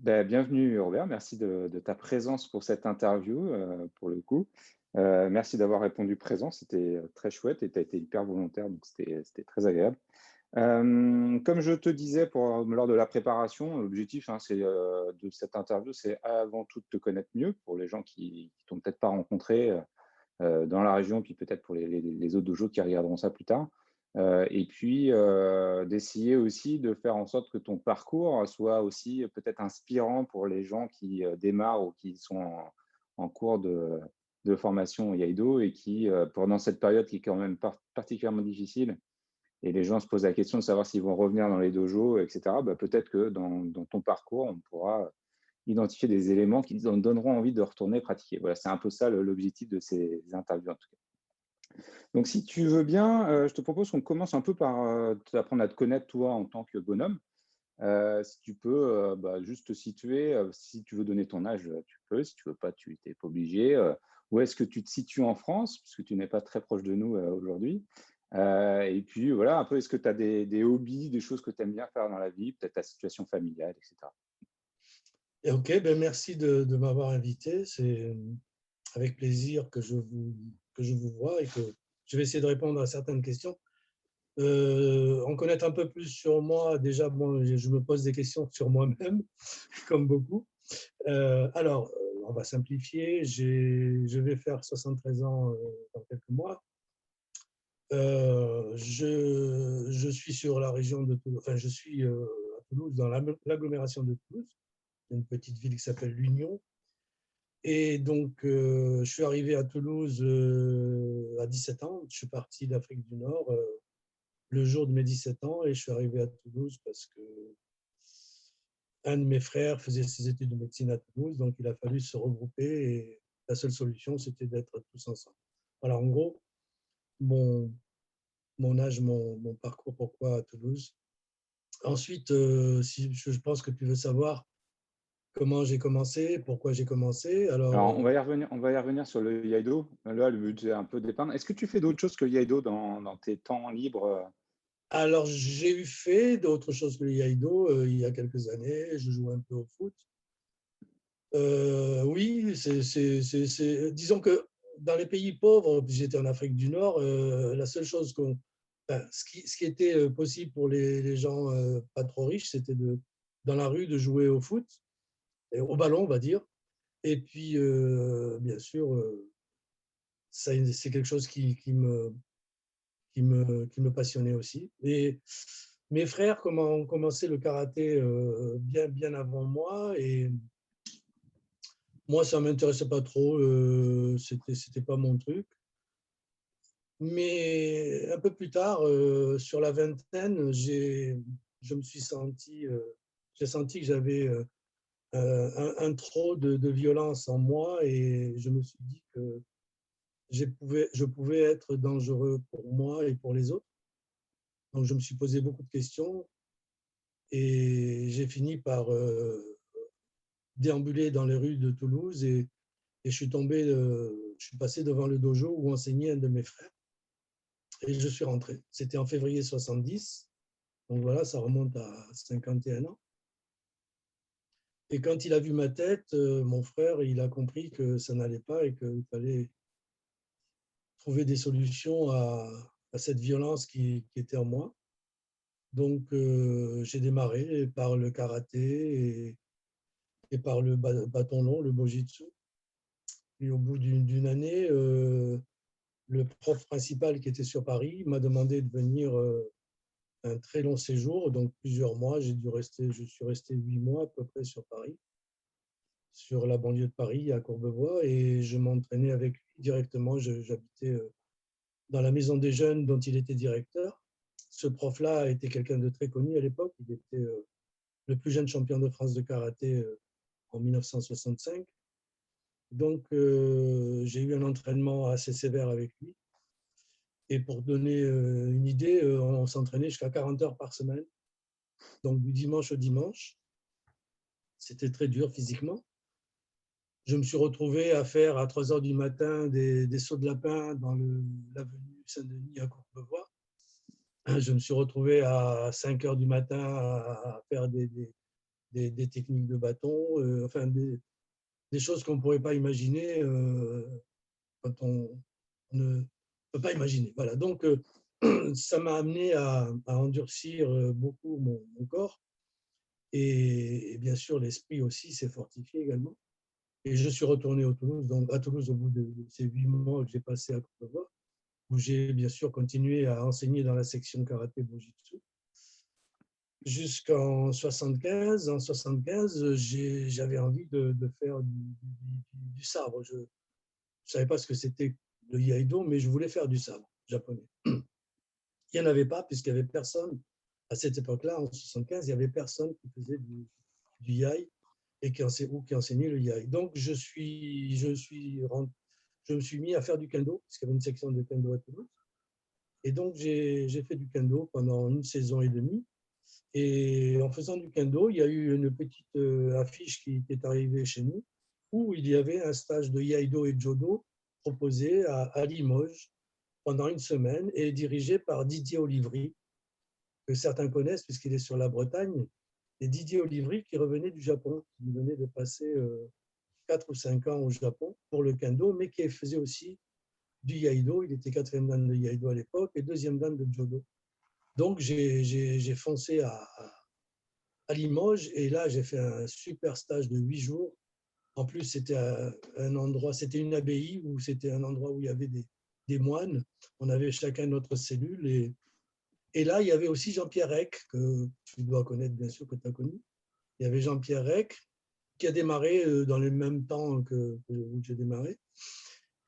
Bienvenue Robert, merci de ta présence pour cette interview, pour le coup. Merci d'avoir répondu présent, c'était très chouette et tu as été hyper volontaire, donc c'était très agréable. Comme je te disais lors de la préparation, l'objectif de cette interview, c'est avant tout de te connaître mieux pour les gens qui ne t'ont peut-être pas rencontré dans la région, puis peut-être pour les autres dojos qui regarderont ça plus tard. Et puis, d'essayer aussi de faire en sorte que ton parcours soit aussi peut-être inspirant pour les gens qui démarrent ou qui sont en cours de formation au Iaido et qui, pendant cette période qui est quand même particulièrement difficile, et les gens se posent la question de savoir s'ils vont revenir dans les dojos, etc., bah, peut-être que dans ton parcours, on pourra identifier des éléments qui donneront envie de retourner pratiquer. Voilà, c'est un peu ça l'objectif de ces interviews en tout cas. Donc, si tu veux bien, je te propose qu'on commence un peu par apprendre à te connaître, toi, en tant que bonhomme. Si tu peux juste te situer, si tu veux donner ton âge, tu peux. Si tu veux pas, tu n'es pas obligé. Où est-ce que tu te situes en France, puisque tu n'es pas très proche de nous aujourd'hui. Et puis, voilà, un peu, est-ce que tu as des hobbies, des choses que tu aimes bien faire dans la vie, peut-être ta situation familiale, etc. Ok, merci de m'avoir invité. C'est avec plaisir que je vous vois et que je vais essayer de répondre à certaines questions. En connaître un peu plus sur moi, déjà, bon, je me pose des questions sur moi-même, comme beaucoup. On va simplifier. Je vais faire 73 ans dans quelques mois. Je suis sur la région de Toulouse, enfin, je suis à Toulouse, dans l'agglomération de Toulouse, une petite ville qui s'appelle l'Union. Et donc, je suis arrivé à Toulouse à 17 ans. Je suis parti d'Afrique du Nord le jour de mes 17 ans et je suis arrivé à Toulouse parce que un de mes frères faisait ses études de médecine à Toulouse, donc il a fallu se regrouper et la seule solution, c'était d'être tous ensemble. Voilà, en gros, mon, mon âge, mon parcours, pourquoi à Toulouse. Ensuite, si je pense que tu veux savoir comment j'ai commencé, pourquoi j'ai commencé. Alors, Alors, on va y revenir sur le Iaido. Là, le but, c'est un peu dépeindre. Est-ce que tu fais d'autres choses que le Iaido dans tes temps libres? j'ai eu fait d'autres choses que le Iaido il y a quelques années. Je jouais un peu au foot. Oui, disons que dans les pays pauvres, puis j'étais en Afrique du Nord, la seule chose ce qui était possible pour les gens pas trop riches, c'était dans la rue de jouer au foot, et au ballon, on va dire. Et puis, bien sûr, c'est quelque chose qui me passionnait aussi. Et mes frères ont commencé le karaté bien, bien avant moi, et moi, ça ne m'intéressait pas trop, c'était pas mon truc. Mais un peu plus tard, sur la vingtaine, j'ai senti que j'avais un trop de violence en moi et je me suis dit que je pouvais être dangereux pour moi et pour les autres. Donc, je me suis posé beaucoup de questions et j'ai fini par déambuler dans les rues de Toulouse et je suis passé devant le dojo où enseignait un de mes frères et je suis rentré. C'était en février 70, donc voilà, ça remonte à 51 ans. Et quand il a vu ma tête, mon frère, il a compris que ça n'allait pas et qu'il fallait trouver des solutions à cette violence qui était en moi. Donc, j'ai démarré par le karaté et par le bâton long, le bojitsu. Et au bout d'une année, le prof principal qui était sur Paris m'a demandé de venir un très long séjour, donc plusieurs mois. Je suis resté 8 mois à peu près sur Paris, sur la banlieue de Paris, à Courbevoie, et je m'entraînais avec lui directement. J'habitais dans la maison des jeunes dont il était directeur. Ce prof-là était quelqu'un de très connu à l'époque. Il était le plus jeune champion de France de karaté en 1965. Donc, j'ai eu un entraînement assez sévère avec lui. Et pour donner une idée, on s'entraînait jusqu'à 40 heures par semaine, donc du dimanche au dimanche. C'était très dur physiquement. Je me suis retrouvé à faire à 3 heures du matin des sauts de lapin dans l'avenue Saint-Denis à Courbevoie. Je me suis retrouvé à 5 heures du matin à faire des des techniques de bâton, enfin des choses qu'on ne pourrait pas imaginer quand on ne peut pas imaginer. Voilà. Donc, ça m'a amené à endurcir beaucoup mon corps et bien sûr, l'esprit aussi s'est fortifié également. Et je suis retourné à Toulouse au bout de ces 8 mois que j'ai passé à Courbevoie, où j'ai bien sûr continué à enseigner dans la section karaté Bujitsu. Jusqu'en 75. En 75, j'avais envie de faire du sabre. Je ne savais pas ce que c'était le iaido, mais je voulais faire du sabre japonais. Il n'y en avait pas, puisqu'il n'y avait personne. À cette époque-là, en 75, il n'y avait personne qui faisait du yai et qui enseignait le yai. Donc, je me suis mis à faire du kendo, puisqu'il y avait une section de kendo à Toulouse. Et donc, j'ai fait du kendo pendant 1 saison et demie. Et en faisant du kendo, il y a eu une petite affiche qui est arrivée chez nous, où il y avait un stage de iaido et jodo proposé à Limoges pendant 1 semaine et dirigé par Didier Olivry, que certains connaissent puisqu'il est sur la Bretagne. Et Didier Olivry qui revenait du Japon, qui venait de passer 4 ou 5 ans au Japon pour le kendo, mais qui faisait aussi du iaido. Il était 4e dan de iaido à l'époque et 2e dan de jodo. Donc j'ai foncé à Limoges et là j'ai fait un super stage de 8 jours. En plus c'était un endroit, c'était une abbaye où c'était un endroit où il y avait des moines. On avait chacun notre cellule et là il y avait aussi Jean-Pierre Eck que tu dois connaître bien sûr, que tu as connu. Il y avait Jean-Pierre Eck qui a démarré dans le même temps où j'ai démarré.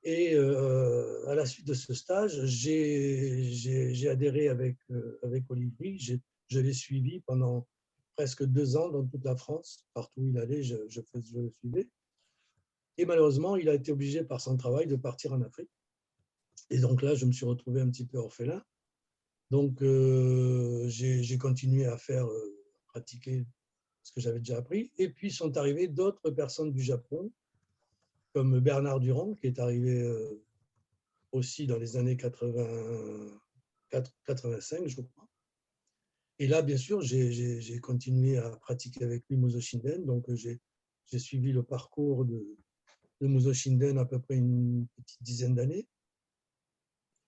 Et à la suite de ce stage, j'ai adhéré avec Olivry. Je l'ai suivi pendant presque 2 ans dans toute la France. Partout où il allait, je le suivais. Et malheureusement, il a été obligé par son travail de partir en Afrique. Et donc là, je me suis retrouvé un petit peu orphelin. Donc, j'ai continué à pratiquer ce que j'avais déjà appris. Et puis, sont arrivées d'autres personnes du Japon, comme Bernard Durand, qui est arrivé aussi dans les années 85, je crois. Et là, bien sûr, j'ai continué à pratiquer avec lui Muso Shinden. Donc, j'ai suivi le parcours de Muso Shinden à peu près une petite dizaine d'années.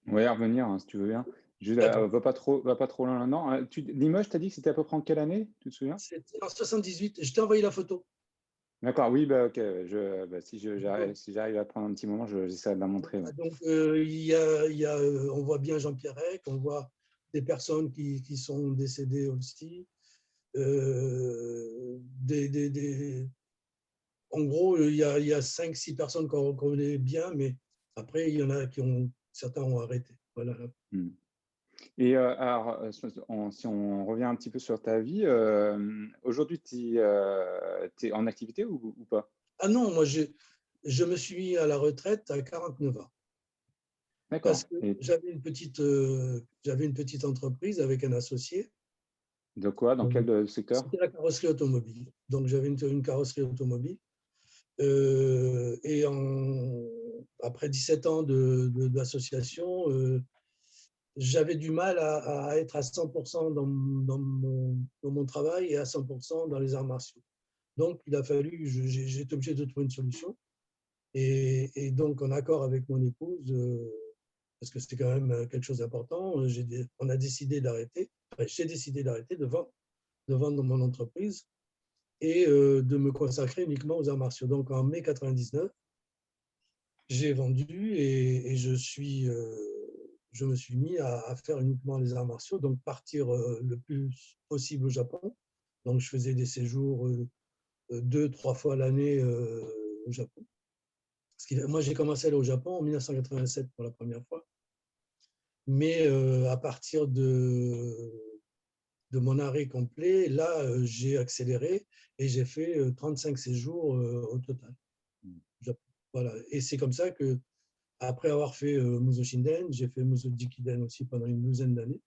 On va y revenir, hein, si tu veux bien. Juste, va pas trop loin maintenant. Limoges, tu as dit que c'était à peu près en quelle année, tu te souviens? C'était en 78. Je t'ai envoyé la photo. D'accord, oui, bah, ok. Si j'arrive à prendre un petit moment, j'essaie de la montrer. Ouais. Donc, on voit bien Jean-Pierre Eck, on voit des personnes qui sont décédées aussi. En gros, il y a 5-6 personnes qu'on connaît bien, mais après, il y en a certains ont arrêté. Voilà. Et alors, si on revient un petit peu sur ta vie, aujourd'hui, tu es en activité ou pas? Ah non, moi, je me suis mis à la retraite à 49 ans. Parce D'accord. que Et j'avais une petite entreprise avec un associé. de quoi? Dans quel secteur? C'était la carrosserie automobile. Donc, j'avais une carrosserie automobile. Et après 17 ans d'association, j'avais du mal à être à 100% dans mon travail et à 100% dans les arts martiaux. Donc, il a fallu, j'ai été obligé de trouver une solution. Et donc, en accord avec mon épouse, parce que c'était quand même quelque chose d'important, on a décidé d'arrêter. Enfin, j'ai décidé d'arrêter de vendre mon entreprise et de me consacrer uniquement aux arts martiaux. Donc, en mai 99, j'ai vendu et je me suis mis à faire uniquement les arts martiaux, donc partir le plus possible au Japon. Donc, je faisais des séjours 2-3 fois l'année au Japon. Moi, j'ai commencé à aller au Japon en 1987 pour la première fois. Mais à partir de mon arrêt complet, là, j'ai accéléré et j'ai fait 35 séjours au total. Voilà. Et c'est comme ça que, après avoir fait Muso Shinden, j'ai fait Muso Jikiden aussi pendant une douzaine d'années.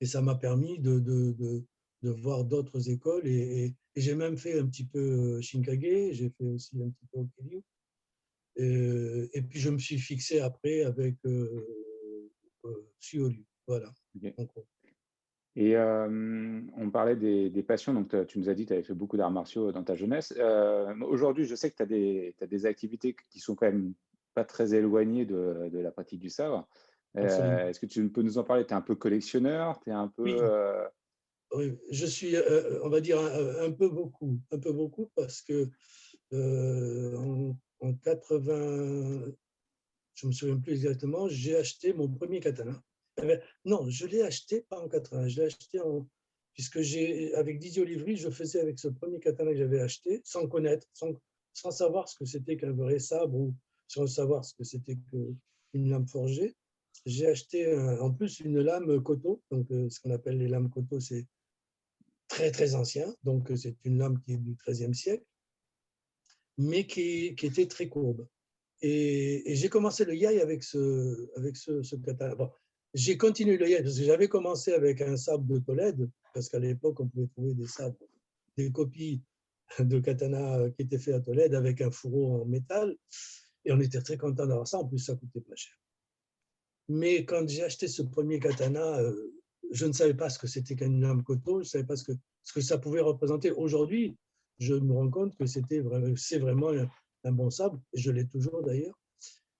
Et ça m'a permis de voir d'autres écoles. Et j'ai même fait un petit peu Shinkage, j'ai fait aussi un petit peu Okiryu. Et puis je me suis fixé après avec Suoryu. Voilà. Okay. Et on parlait des passions, donc tu nous as dit que tu avais fait beaucoup d'arts martiaux dans ta jeunesse. Aujourd'hui, je sais que tu as des activités qui sont quand même pas très éloignées de la pratique du sabre. Absolument. Est-ce que tu peux nous en parler? Tu es un peu collectionneur? Tu es un peu, Oui, oui, je suis, on va dire, un peu beaucoup parce que en 80, je me souviens plus exactement, j'ai acheté mon premier katana. Non, je l'ai acheté pas en 80, je l'ai acheté puisque avec Didier Olivry, je faisais avec ce premier katana que j'avais acheté, sans connaître, sans savoir ce que c'était qu'un vrai sabre ou sans savoir ce que c'était qu'une lame forgée. J'ai acheté en plus une lame Koto, donc ce qu'on appelle les lames Koto, c'est très très ancien, donc c'est une lame qui est du XIIIe siècle, mais qui était très courbe. Et j'ai commencé le yai avec ce katana. Bon, j'ai continué le yai parce que j'avais commencé avec un sabre de Tolède, parce qu'à l'époque, on pouvait trouver des sabres, des copies de katana qui étaient faits à Tolède avec un fourreau en métal. Et on était très content d'avoir ça. En plus, ça coûtait pas cher. Mais quand j'ai acheté ce premier katana, je ne savais pas ce que c'était qu'une lame Koto, je ne savais pas ce que ça pouvait représenter. Aujourd'hui, je me rends compte que c'est vraiment un bon sabre, et je l'ai toujours d'ailleurs.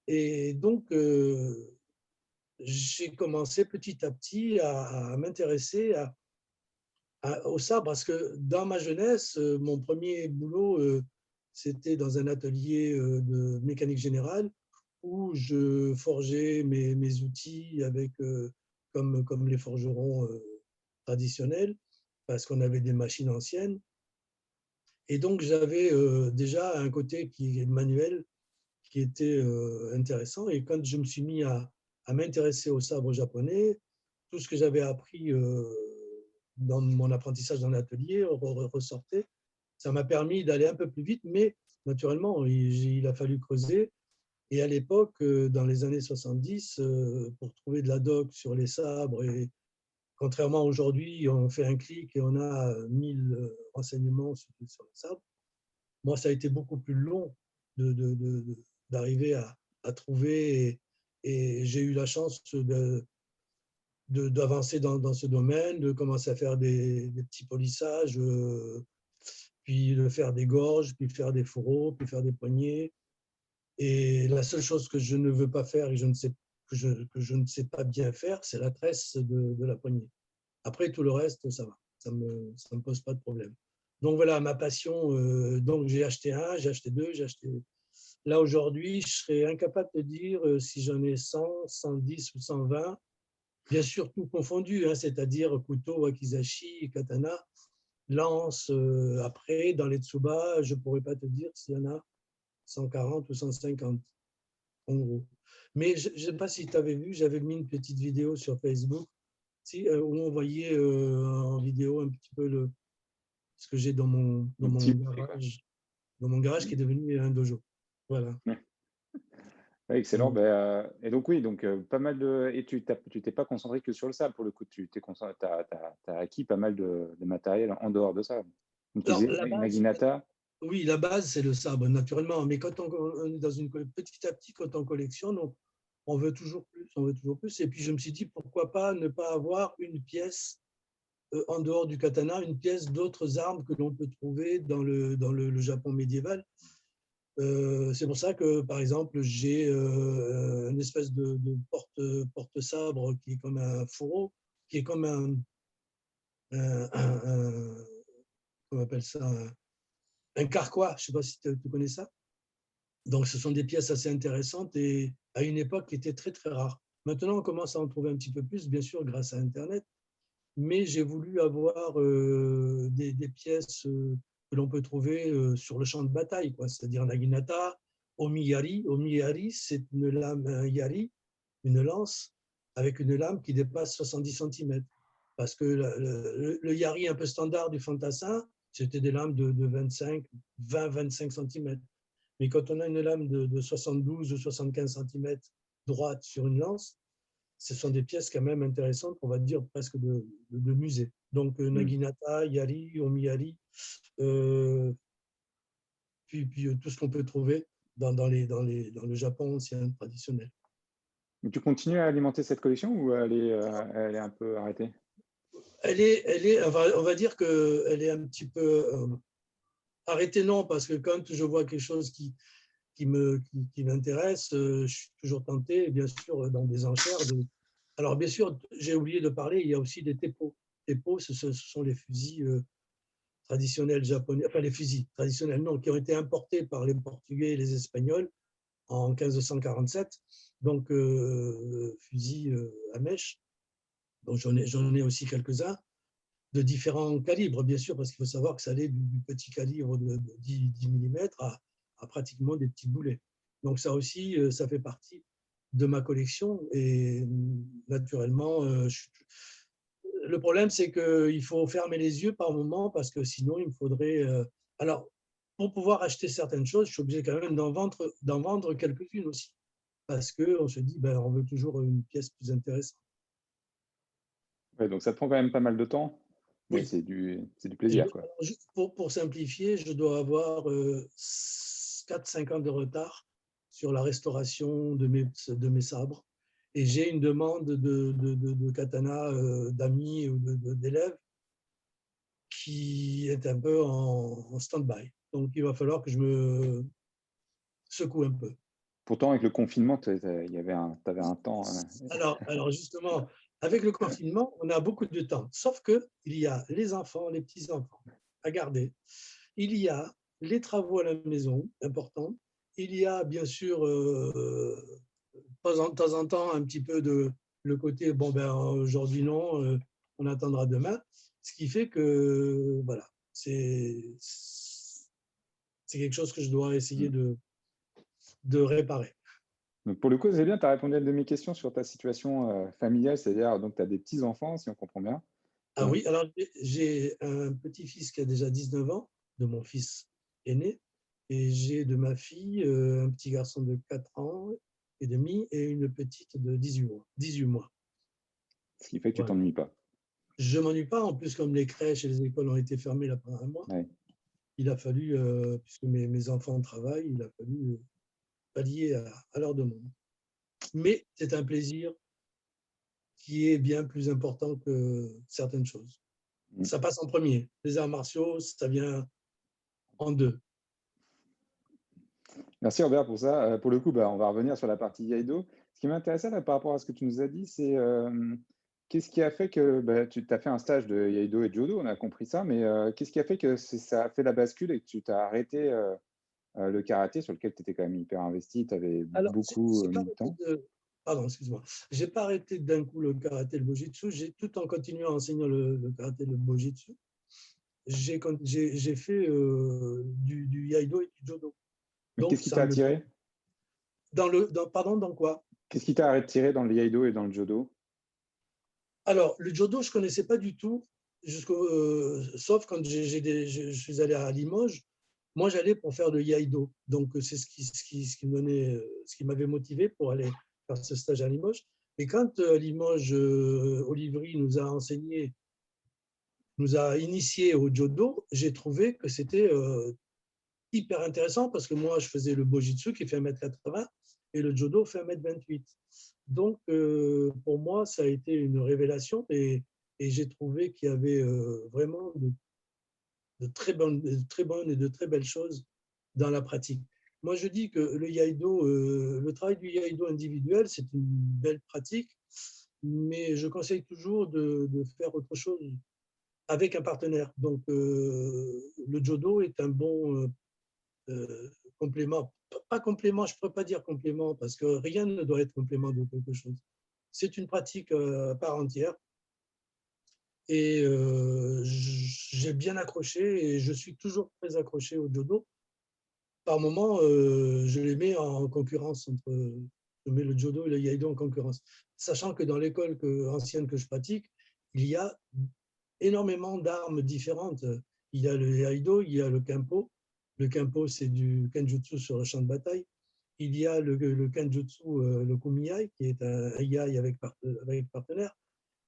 Et donc, j'ai commencé petit à petit à m'intéresser au sabre, parce que dans ma jeunesse, mon premier boulot, c'était dans un atelier de mécanique générale où je forgeais mes outils comme les forgerons traditionnels, parce qu'on avait des machines anciennes. Et donc, j'avais déjà un côté qui est manuel, qui était intéressant. Et quand je me suis mis à m'intéresser au sabre japonais, tout ce que j'avais appris dans mon apprentissage dans l'atelier ressortait. Ça m'a permis d'aller un peu plus vite, mais naturellement, il a fallu creuser. Et à l'époque, dans les années 70, pour trouver de la doc sur les sabres, et contrairement à aujourd'hui, on fait un clic et on a 1000 renseignements sur les sabres. Moi, ça a été beaucoup plus long d'arriver à trouver, et j'ai eu la chance d'avancer dans ce domaine, de commencer à faire des petits polissages, puis de faire des gorges, puis faire des fourreaux, puis faire des poignets. Et la seule chose que je ne veux pas faire et que je ne sais pas bien faire, c'est la tresse de la poignée. Après, tout le reste, ça va. Ça me pose pas de problème. Donc voilà, ma passion. Donc j'ai acheté un, j'ai acheté deux, j'ai acheté. Là, aujourd'hui, je serais incapable de dire si j'en ai 100, 110 ou 120. Bien sûr, tout confondu, hein, c'est-à-dire couteau, wakizashi, katana, lance. Après, dans les tsuba, je ne pourrais pas te dire s'il y en a 140 ou 150, en gros. Mais je ne sais pas si tu avais vu, j'avais mis une petite vidéo sur Facebook où on voyait en vidéo un petit peu ce que j'ai un petit peu, quoi. dans mon garage qui est devenu un dojo. Voilà. Ouais, excellent. Donc, Ben, et donc oui, donc pas mal de. Et tu t'es pas concentré que sur le sable pour le coup. Tu t'es concentré, t'as acquis pas mal de matériel en dehors de ça. Donc tu alors, disais Naginata. oui, la base, c'est le sabre, naturellement. Mais quand on est dans petit à petit, quand on collectionne, on veut toujours plus, on veut toujours plus. Et puis, je me suis dit, pourquoi pas ne pas avoir une pièce en dehors du katana, une pièce d'autres armes que l'on peut trouver dans le Japon médiéval. C'est pour ça que, par exemple, j'ai une espèce de porte-sabre qui est comme un fourreau, qui est comme comment on appelle ça, un carquois. Je ne sais pas si tu connais ça. Donc, ce sont des pièces assez intéressantes et à une époque qui étaient très, très rares. Maintenant, on commence à en trouver un petit peu plus, bien sûr, grâce à Internet, mais j'ai voulu avoir des pièces que l'on peut trouver sur le champ de bataille, quoi. C'est-à-dire Naginata, Omiyari. Omiyari, c'est une lame, un yari, une lance, avec une lame qui dépasse 70 cm. Parce que le yari un peu standard du fantassin, c'était des lames de 20-25 cm. Mais quand on a une lame de 72 ou 75 cm droite sur une lance, ce sont des pièces quand même intéressantes, on va dire presque de musée. Donc Naginata, Yari, Omiyari, euh, puis tout ce qu'on peut trouver dans le Japon ancien traditionnel. Tu continues à alimenter cette collection ou elle est un peu arrêtée? on va dire qu'elle est un petit peu arrêtée, non, parce que quand je vois quelque chose qui m'intéresse, je suis toujours tenté, bien sûr, dans des enchères. Alors, bien sûr, j'ai oublié de parler, il y a aussi des teppos. Teppos, ce sont les fusils traditionnels japonais, enfin les fusils traditionnels, non, qui ont été importés par les Portugais et les Espagnols en 1547. Donc, fusils à mèche. Donc, j'en ai aussi quelques-uns de différents calibres, bien sûr, parce qu'il faut savoir que ça allait du petit calibre de 10 mm à pratiquement des petits boulets. Donc ça aussi, ça fait partie de ma collection. Et naturellement, le problème, c'est qu'il faut fermer les yeux par moment, parce que sinon, il me faudrait… alors, pour pouvoir acheter certaines choses, je suis obligé quand même d'en vendre quelques-unes aussi, parce qu'on se dit, ben, on veut toujours une pièce plus intéressante. Ouais, donc ça prend quand même pas mal de temps, mais Oui. c'est du plaisir, quoi. Alors, juste pour simplifier, je dois avoir 4-5 ans de retard sur la restauration de mes sabres. Et j'ai une demande de katana d'amis ou d'élèves qui est un peu en stand-by. Donc, il va falloir que je me secoue un peu. Pourtant, avec le confinement, tu avais un temps. Alors justement, avec le confinement, on a beaucoup de temps. Sauf qu'il y a les enfants, les petits-enfants à garder. Il y a les travaux à la maison, importants. Il y a bien sûr, de temps en temps, un petit peu de le côté, bon, ben, aujourd'hui non, on attendra demain. Ce qui fait que, voilà, c'est quelque chose que je dois essayer de réparer. Donc pour le coup, c'est bien, tu as répondu à une de mes questions sur ta situation familiale, c'est-à-dire donc tu as des petits-enfants, si on comprend bien. Ah oui, alors j'ai un petit-fils qui a déjà 19 ans, de mon fils aîné, et j'ai de ma fille un petit garçon de 4 ans et demi et une petite de 18 mois. 18 mois. Ce qui fait que tu Voilà. t'ennuies pas. Je ne m'ennuie pas, en plus, comme les crèches et les écoles ont été fermées là pendant un mois, Ouais. il a fallu, puisque mes enfants travaillent, il a fallu pallier à leur demande. Mais c'est un plaisir qui est bien plus important que certaines choses. Mm. Ça passe en premier. Les arts martiaux, ça vient en deux. Merci Robert pour ça. Pour le coup, bah, on va revenir sur la partie Iaido. Ce qui m'intéressait là, par rapport à ce que tu nous as dit, c'est qu'est-ce qui a fait que bah, tu as fait un stage de Iaido et de Judo, on a compris ça, mais qu'est-ce qui a fait que ça a fait la bascule et que tu t'as arrêté le karaté sur lequel tu étais quand même hyper investi, tu avais Alors, beaucoup j'ai pas mis de arrêté temps. pardon, excuse-moi. J'ai pas arrêté d'un coup le karaté et le bojitsu. Tout en continuant à enseigner le karaté et le bojitsu, j'ai fait du iaido et du judo. Mais Donc, qu'est-ce qui t'a attiré? pardon, dans quoi? Qu'est-ce qui t'a attiré dans le Iaido et dans le Judo? Alors, le judo, je connaissais pas du tout, sauf quand je suis allé à Limoges. Moi, j'allais pour faire le iaido. Donc, c'est ce qui m'avait motivé pour aller faire ce stage à Limoges. Et quand à Limoges, Olivry nous a initiés au judo, j'ai trouvé que c'était hyper intéressant parce que moi, je faisais le bojitsu qui fait 1,80 m et le judo fait 1,28 m. Donc, pour moi, ça a été une révélation et j'ai trouvé qu'il y avait vraiment de très bonnes et de très belles choses dans la pratique. Moi, je dis que le iaido, le travail du iaido individuel, c'est une belle pratique, mais je conseille toujours de faire autre chose avec un partenaire. Donc, le judo est un bon complément. Pas complément, je ne pourrais pas dire complément, parce que rien ne doit être complément de quelque chose. C'est une pratique à part entière. Et j'ai bien accroché et je suis toujours très accroché au judo. Par moment, je les mets en concurrence je mets le judo et le iaido en concurrence. Sachant que dans l'école ancienne que je pratique, il y a énormément d'armes différentes. Il y a le iaido, il y a le kempo. Le kempo, c'est du kenjutsu sur le champ de bataille. Il y a le kenjutsu, le kumiai, qui est un iai avec partenaire.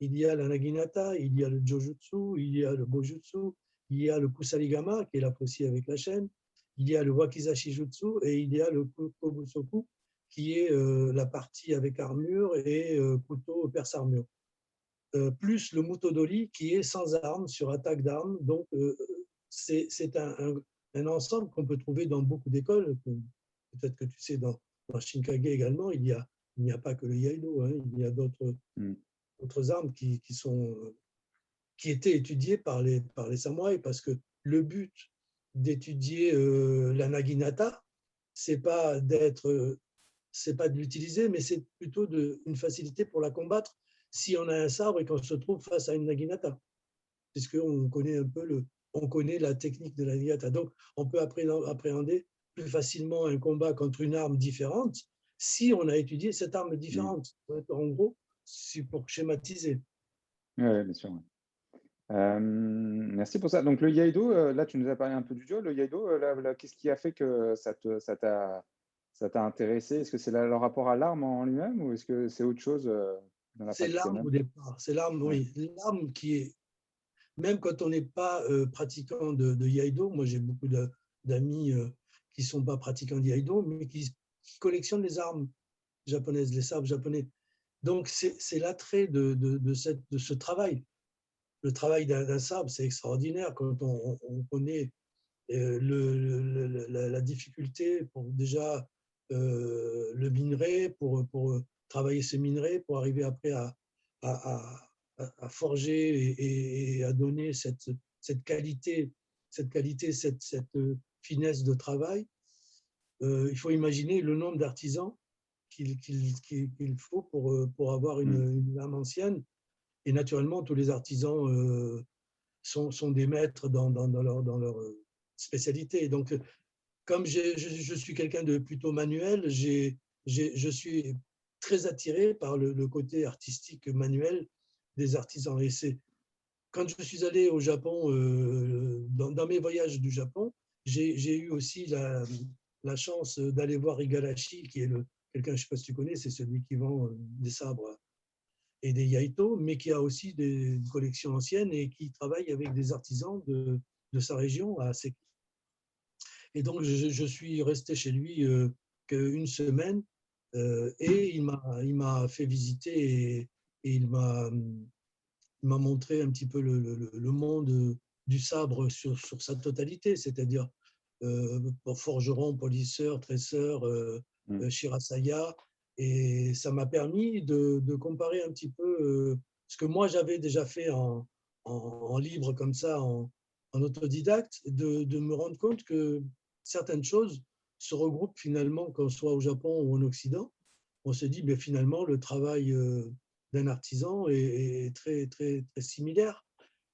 Il y a la naginata, il y a le jojutsu, il y a le bojutsu, il y a le kusaligama, qui est la faucille avec la chaîne. Il y a le wakizashi jutsu et il y a le kobusoku, qui est la partie avec armure et couteau perce-armure. plus le Mutodori qui est sans armes, sur attaque d'armes. Donc, c'est un ensemble qu'on peut trouver dans beaucoup d'écoles. Peut-être que tu sais, dans Shinkage également, il n'y a pas que le Iaido, hein, il y a d'autres armes qui étaient étudiées par les samouraïs, parce que le but d'étudier la naginata, c'est pas de l'utiliser, mais c'est plutôt une facilité pour la combattre si on a un sabre et qu'on se trouve face à une naginata, puisqu'on connaît on connaît la technique de la naginata. Donc, on peut appréhender plus facilement un combat contre une arme différente si on a étudié cette arme différente. En gros, c'est pour schématiser. Oui, bien sûr. Ouais. Merci pour ça. Donc le Iaido, là, tu nous as parlé un peu du duo. Le Iaido, qu'est-ce qui a fait que ça t'a intéressé? Est-ce que c'est le rapport à l'arme en lui-même ou est-ce que c'est autre chose dans la C'est pratique l'arme elle-même? au départ. C'est l'arme, Ouais. oui. L'arme qui est, même quand on n'est pas pratiquant de Iaido, moi j'ai beaucoup d'amis qui ne sont pas pratiquants de Iaido, mais qui collectionnent les armes japonaises, les sabres japonais. Donc c'est l'attrait de ce travail. Le travail d'un sabre, c'est extraordinaire quand on connaît la difficulté pour déjà le minerai, pour travailler ce minerai, pour arriver après à forger et à donner cette qualité, cette finesse de travail. Il faut imaginer le nombre d'artisans qu'il faut pour avoir Mm. une lame ancienne. Et naturellement, tous les artisans sont des maîtres dans leur spécialité. Donc, comme je suis quelqu'un de plutôt manuel, je suis très attiré par le côté artistique manuel des artisans. Et quand je suis allé au Japon, dans mes voyages du Japon, j'ai eu aussi la chance d'aller voir Igarashi, qui est quelqu'un, je ne sais pas si tu connais, c'est celui qui vend des sabres et des yaito, mais qui a aussi une collection ancienne et qui travaille avec des artisans de sa région à Seki. Et donc, je suis resté chez lui qu'une semaine et il m'a fait visiter et il m'a montré un petit peu le monde du sabre sur sa totalité, c'est-à-dire forgeron, polisseur, tresseur, Mm. Shirasaya. Et ça m'a permis de comparer un petit peu ce que moi j'avais déjà fait en libre comme ça, en autodidacte, de me rendre compte que certaines choses se regroupent finalement, qu'on soit au Japon ou en Occident. On se dit, mais finalement, le travail d'un artisan est très, très, très similaire.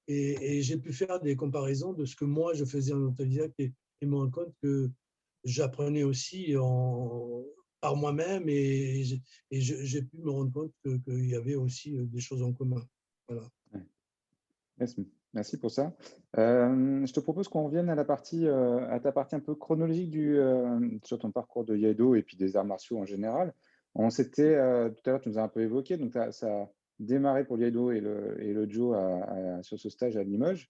Et j'ai pu faire des comparaisons de ce que moi je faisais en autodidacte et me rendre compte que j'apprenais aussi par moi-même et j'ai pu me rendre compte qu'il y avait aussi des choses en commun. Voilà. Ouais. Merci pour ça. Je te propose qu'on revienne à ta partie un peu chronologique sur ton parcours de Iaido et puis des arts martiaux en général. Tout à l'heure, tu nous as un peu évoqué, donc ça a démarré pour l'Iaido et le Jo sur ce stage à Limoges.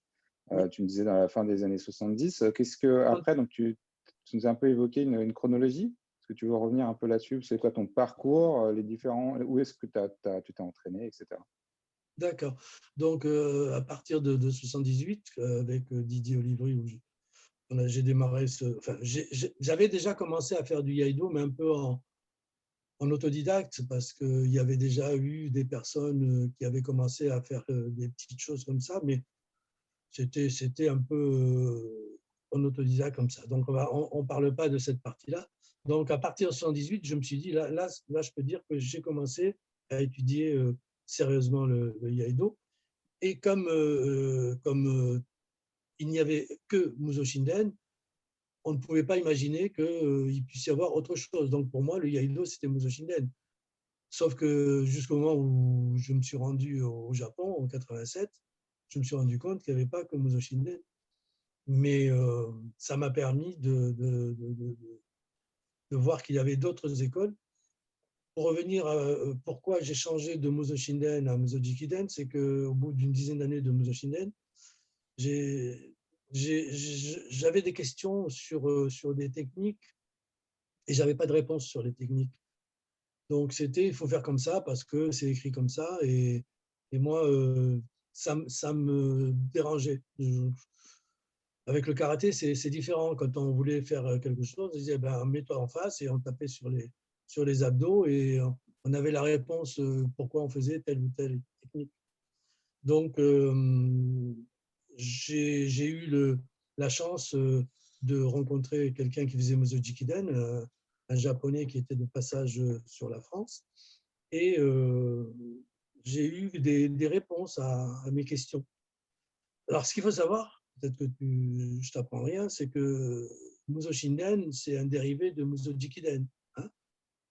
Oui. Tu me disais dans la fin des années 70. Qu'est-ce que, après, donc tu nous as un peu évoqué une chronologie. Est-ce que tu veux revenir un peu là-dessus? C'est quoi ton parcours, où est-ce que tu t'es entraîné, etc. D'accord. Donc, à partir de 78, avec Didier Olivry, j'ai démarré enfin, j'avais déjà commencé à faire du Iaido, mais un peu en autodidacte, parce qu'il y avait déjà eu des personnes qui avaient commencé à faire des petites choses comme ça, mais c'était un peu en autodidacte comme ça. Donc, on ne parle pas de cette partie-là. Donc, à partir de 78, je me suis dit, là, je peux dire que j'ai commencé à étudier sérieusement le Iaido. Et comme il n'y avait que Muso Shinden, on ne pouvait pas imaginer qu'il puisse y avoir autre chose. Donc, pour moi, le Iaido, c'était Muso Shinden. Sauf que jusqu'au moment où je me suis rendu au Japon, en 87, je me suis rendu compte qu'il n'y avait pas que Muso Shinden. Mais ça m'a permis de voir qu'il y avait d'autres écoles. Pour revenir à pourquoi j'ai changé de Muso Shinden à Muso Jikiden, c'est qu'au bout d'une dizaine d'années de Muso Shinden, j'avais des questions sur des techniques et j'avais pas de réponse sur les techniques. Donc, il faut faire comme ça parce que c'est écrit comme ça. Et moi, ça me dérangeait. Avec le karaté, c'est différent. Quand on voulait faire quelque chose, on disait ben, mets-toi en face et on tapait sur les abdos et on avait la réponse pourquoi on faisait telle ou telle technique. Donc, j'ai eu la chance de rencontrer quelqu'un qui faisait Muso Jikiden, un Japonais qui était de passage sur la France. Et j'ai eu des réponses à mes questions. Alors, ce qu'il faut savoir, peut-être que je t'apprends rien, c'est que Muso Shinden, c'est un dérivé de Muso Jikiden. Hein.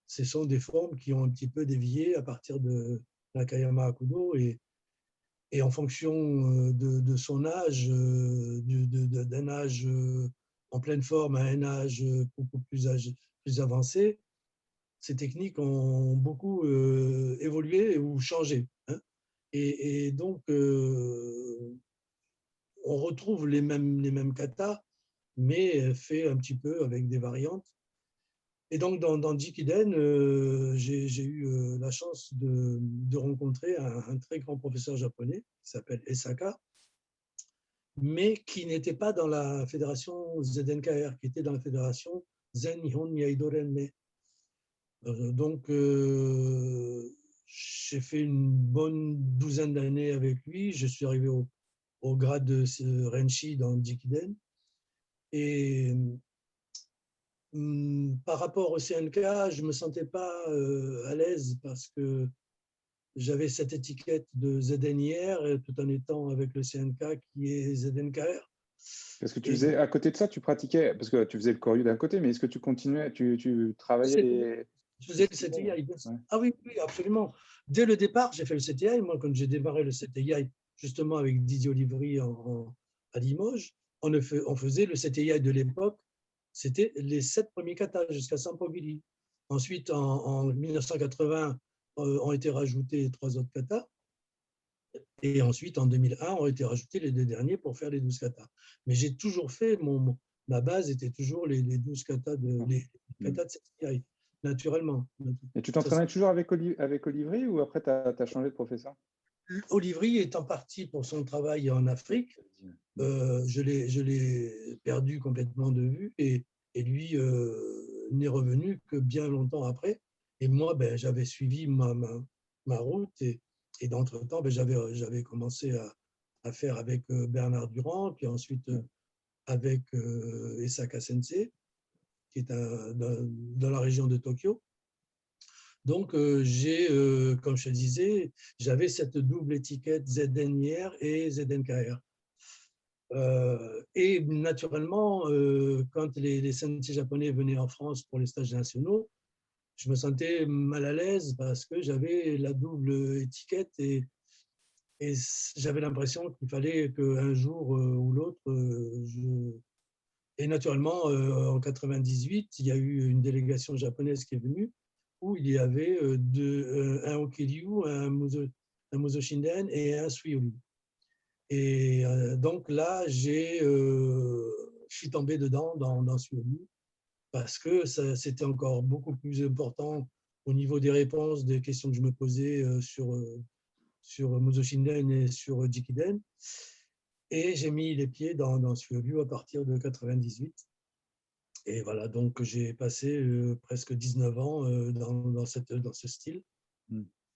Ce sont des formes qui ont un petit peu dévié à partir de Nakayama Akudo et en fonction de son âge, d'un âge en pleine forme à un âge beaucoup plus avancé, ces techniques ont beaucoup évolué ou changé. Hein. Et donc, on retrouve les mêmes katas, mais fait un petit peu avec des variantes. Et donc, dans Jikiden, j'ai eu la chance de rencontrer un très grand professeur japonais qui s'appelle Esaka, mais qui n'était pas dans la fédération ZNKR, qui était dans la fédération Zen Nihon Nyaido Renmei. Donc, j'ai fait une bonne douzaine d'années avec lui. Je suis arrivé au grade de Renshi dans Jikiden. Et par rapport au CNK, je ne me sentais pas à l'aise parce que j'avais cette étiquette de ZNIR tout en étant avec le CNK qui est ZNKR. Parce que tu faisais, à côté de ça, tu pratiquais, parce que tu faisais le Koryu d'un côté, mais est-ce que tu continuais, tu travaillais les… Je faisais le CTI. Ouais. Ah oui, oui, absolument. Dès le départ, j'ai fait le CTI. Moi, quand j'ai démarré le CTI, justement avec Didier Olivry à Limoges, on faisait le CTI de l'époque. C'était les 7 premiers katas jusqu'à Sampogili. Ensuite, en 1980, ont été rajoutés 3 autres katas. Et ensuite, en 2001, ont été rajoutés les 2 derniers pour faire les 12 katas. Mais j'ai toujours fait, ma base était toujours les 12 katas les katas de CTI, naturellement. Et tu t'entraînais toujours avec Olivry ou après tu as changé de professeur? Olivry étant parti pour son travail en Afrique, je l'ai perdu complètement de vue et lui n'est revenu que bien longtemps après. Et moi, ben, j'avais suivi ma route et d'entre-temps, ben, j'avais commencé à faire avec Bernard Durand, puis ensuite avec Esaka Sensei, qui est dans la région de Tokyo. Donc, comme je te disais, j'avais cette double étiquette ZNIR et ZNKR. Et naturellement, quand les sensei japonais venaient en France pour les stages nationaux, je me sentais mal à l'aise parce que j'avais la double étiquette et j'avais l'impression qu'il fallait qu'un jour ou l'autre, Et naturellement, en 98, il y a eu une délégation japonaise qui est venue où il y avait un Okiryu, un Muso Shinden et un Suioryu. Et donc là, je suis tombé dedans dans Suioryu parce que c'était encore beaucoup plus important au niveau des réponses des questions que je me posais sur Muso Shinden et sur Jikiden. Et j'ai mis les pieds dans Suioryu à partir de 98. Et voilà, donc j'ai passé presque 19 ans dans ce style.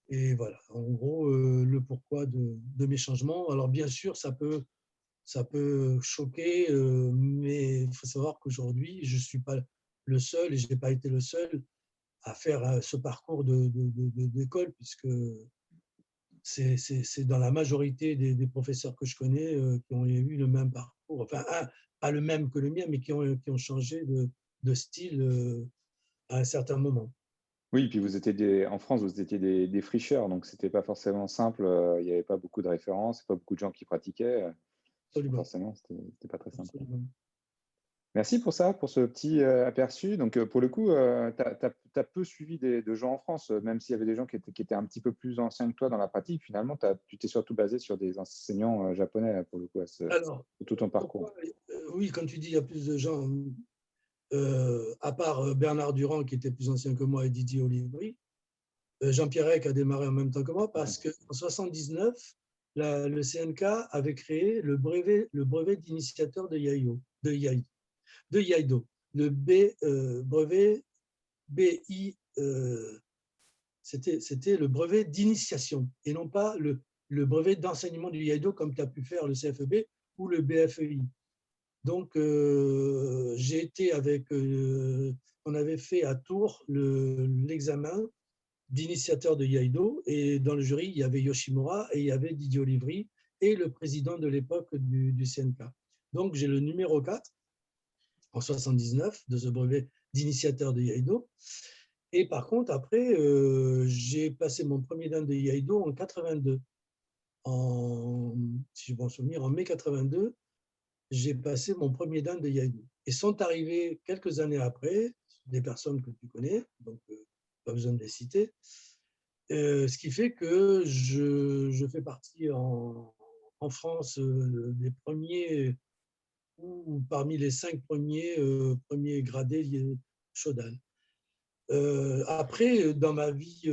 Et voilà, en gros, le pourquoi de mes changements. Alors bien sûr, ça peut choquer, mais il faut savoir qu'aujourd'hui, je ne suis pas le seul et je n'ai pas été le seul à faire ce parcours d'école, puisque c'est dans la majorité des professeurs que je connais qui ont eu le même parcours, enfin, pas le même que le mien, mais qui ont changé de style à un certain moment. Oui, puis vous étiez en France, vous étiez des fricheurs, donc c'était pas forcément simple. Il n'y avait pas beaucoup de références, pas beaucoup de gens qui pratiquaient. Forcément, c'était pas très simple. Absolument. Merci pour ça, pour ce petit aperçu. Donc, pour le coup, tu as peu suivi de gens en France, même s'il y avait des gens qui étaient un petit peu plus anciens que toi dans la pratique. Finalement, tu t'es surtout basé sur des enseignants japonais, pour le coup, Alors, tout ton parcours. Oui, comme tu dis, il y a plus de gens, à part Bernard Durand, qui était plus ancien que moi, et Didier Olivry. Jean-Pierre Eck a démarré en même temps que moi parce qu'en 1979, le CNK avait créé le brevet d'initiateur de Yaido. Le brevet BI, c'était le brevet d'initiation et non pas le brevet d'enseignement du Yaido comme tu as pu faire le CFEB ou le BFEI. Donc, j'ai été on avait fait à Tours l'examen d'initiateur de Yaido et dans le jury, il y avait Yoshimura et il y avait Didier Olivry et le président de l'époque du CNK. Donc, j'ai le numéro 4 en 79 de ce brevet d'initiateur de Yaido. Et par contre, après, j'ai passé mon premier dan de Yaido en 82. Si je me souviens, en mai 82, j'ai passé mon premier dan de Yaido. Et sont arrivés quelques années après, des personnes que tu connais, donc pas besoin de les citer, ce qui fait que je fais partie en France des premiers, ou parmi les 5 premiers gradés Shodan. Après, dans ma vie,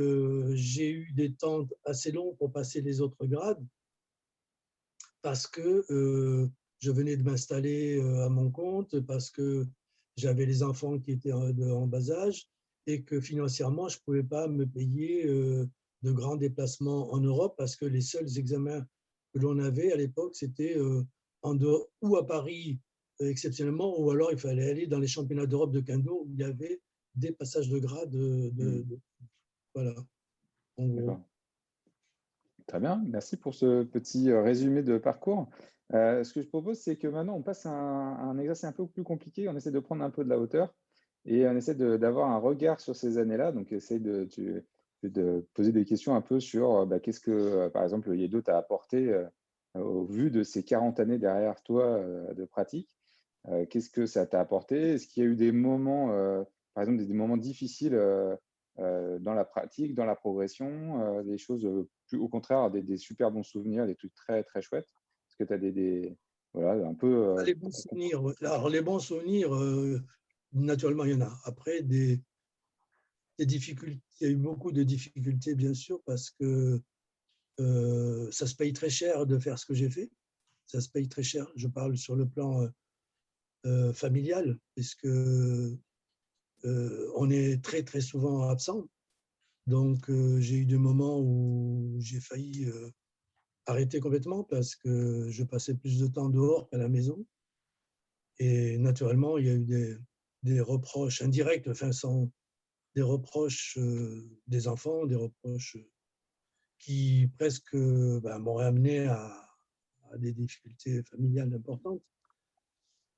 j'ai eu des temps assez longs pour passer les autres grades parce que je venais de m'installer à mon compte, parce que j'avais les enfants qui étaient en bas âge et que financièrement, je ne pouvais pas me payer de grands déplacements en Europe parce que les seuls examens que l'on avait à l'époque, c'était ou à Paris exceptionnellement, ou alors il fallait aller dans les championnats d'Europe de Kendo où il y avait des passages de grade. Voilà, en gros. D'accord. Très bien, merci pour ce petit résumé de parcours. Ce que je propose, c'est que maintenant, on passe à un exercice un peu plus compliqué. On essaie de prendre un peu de la hauteur et on essaie d'avoir un regard sur ces années-là. Donc, essaye de poser des questions un peu sur qu'est-ce que, par exemple, le Iaido t'a apporté au vu de ces 40 années derrière toi de pratique. Qu'est-ce que ça t'a apporté? Est-ce qu'il y a eu des moments, par exemple, des moments difficiles dans la pratique, dans la progression, des choses plus, au contraire, des super bons souvenirs, des trucs très, très chouettes? Est-ce que tu as voilà, un peu. Les bons souvenirs, alors les bons souvenirs, naturellement, il y en a. Après, des difficultés, il y a eu beaucoup de difficultés, bien sûr, parce que ça se paye très cher de faire ce que j'ai fait. Ça se paye très cher. Je parle sur le plan familial, puisque on est très, très souvent absent. Donc, j'ai eu des moments où j'ai failli arrêter complètement parce que je passais plus de temps dehors qu'à la maison. Et naturellement, il y a eu des reproches indirects, enfin, sans des reproches des enfants, des reproches qui presque m'auraient amené à des difficultés familiales importantes.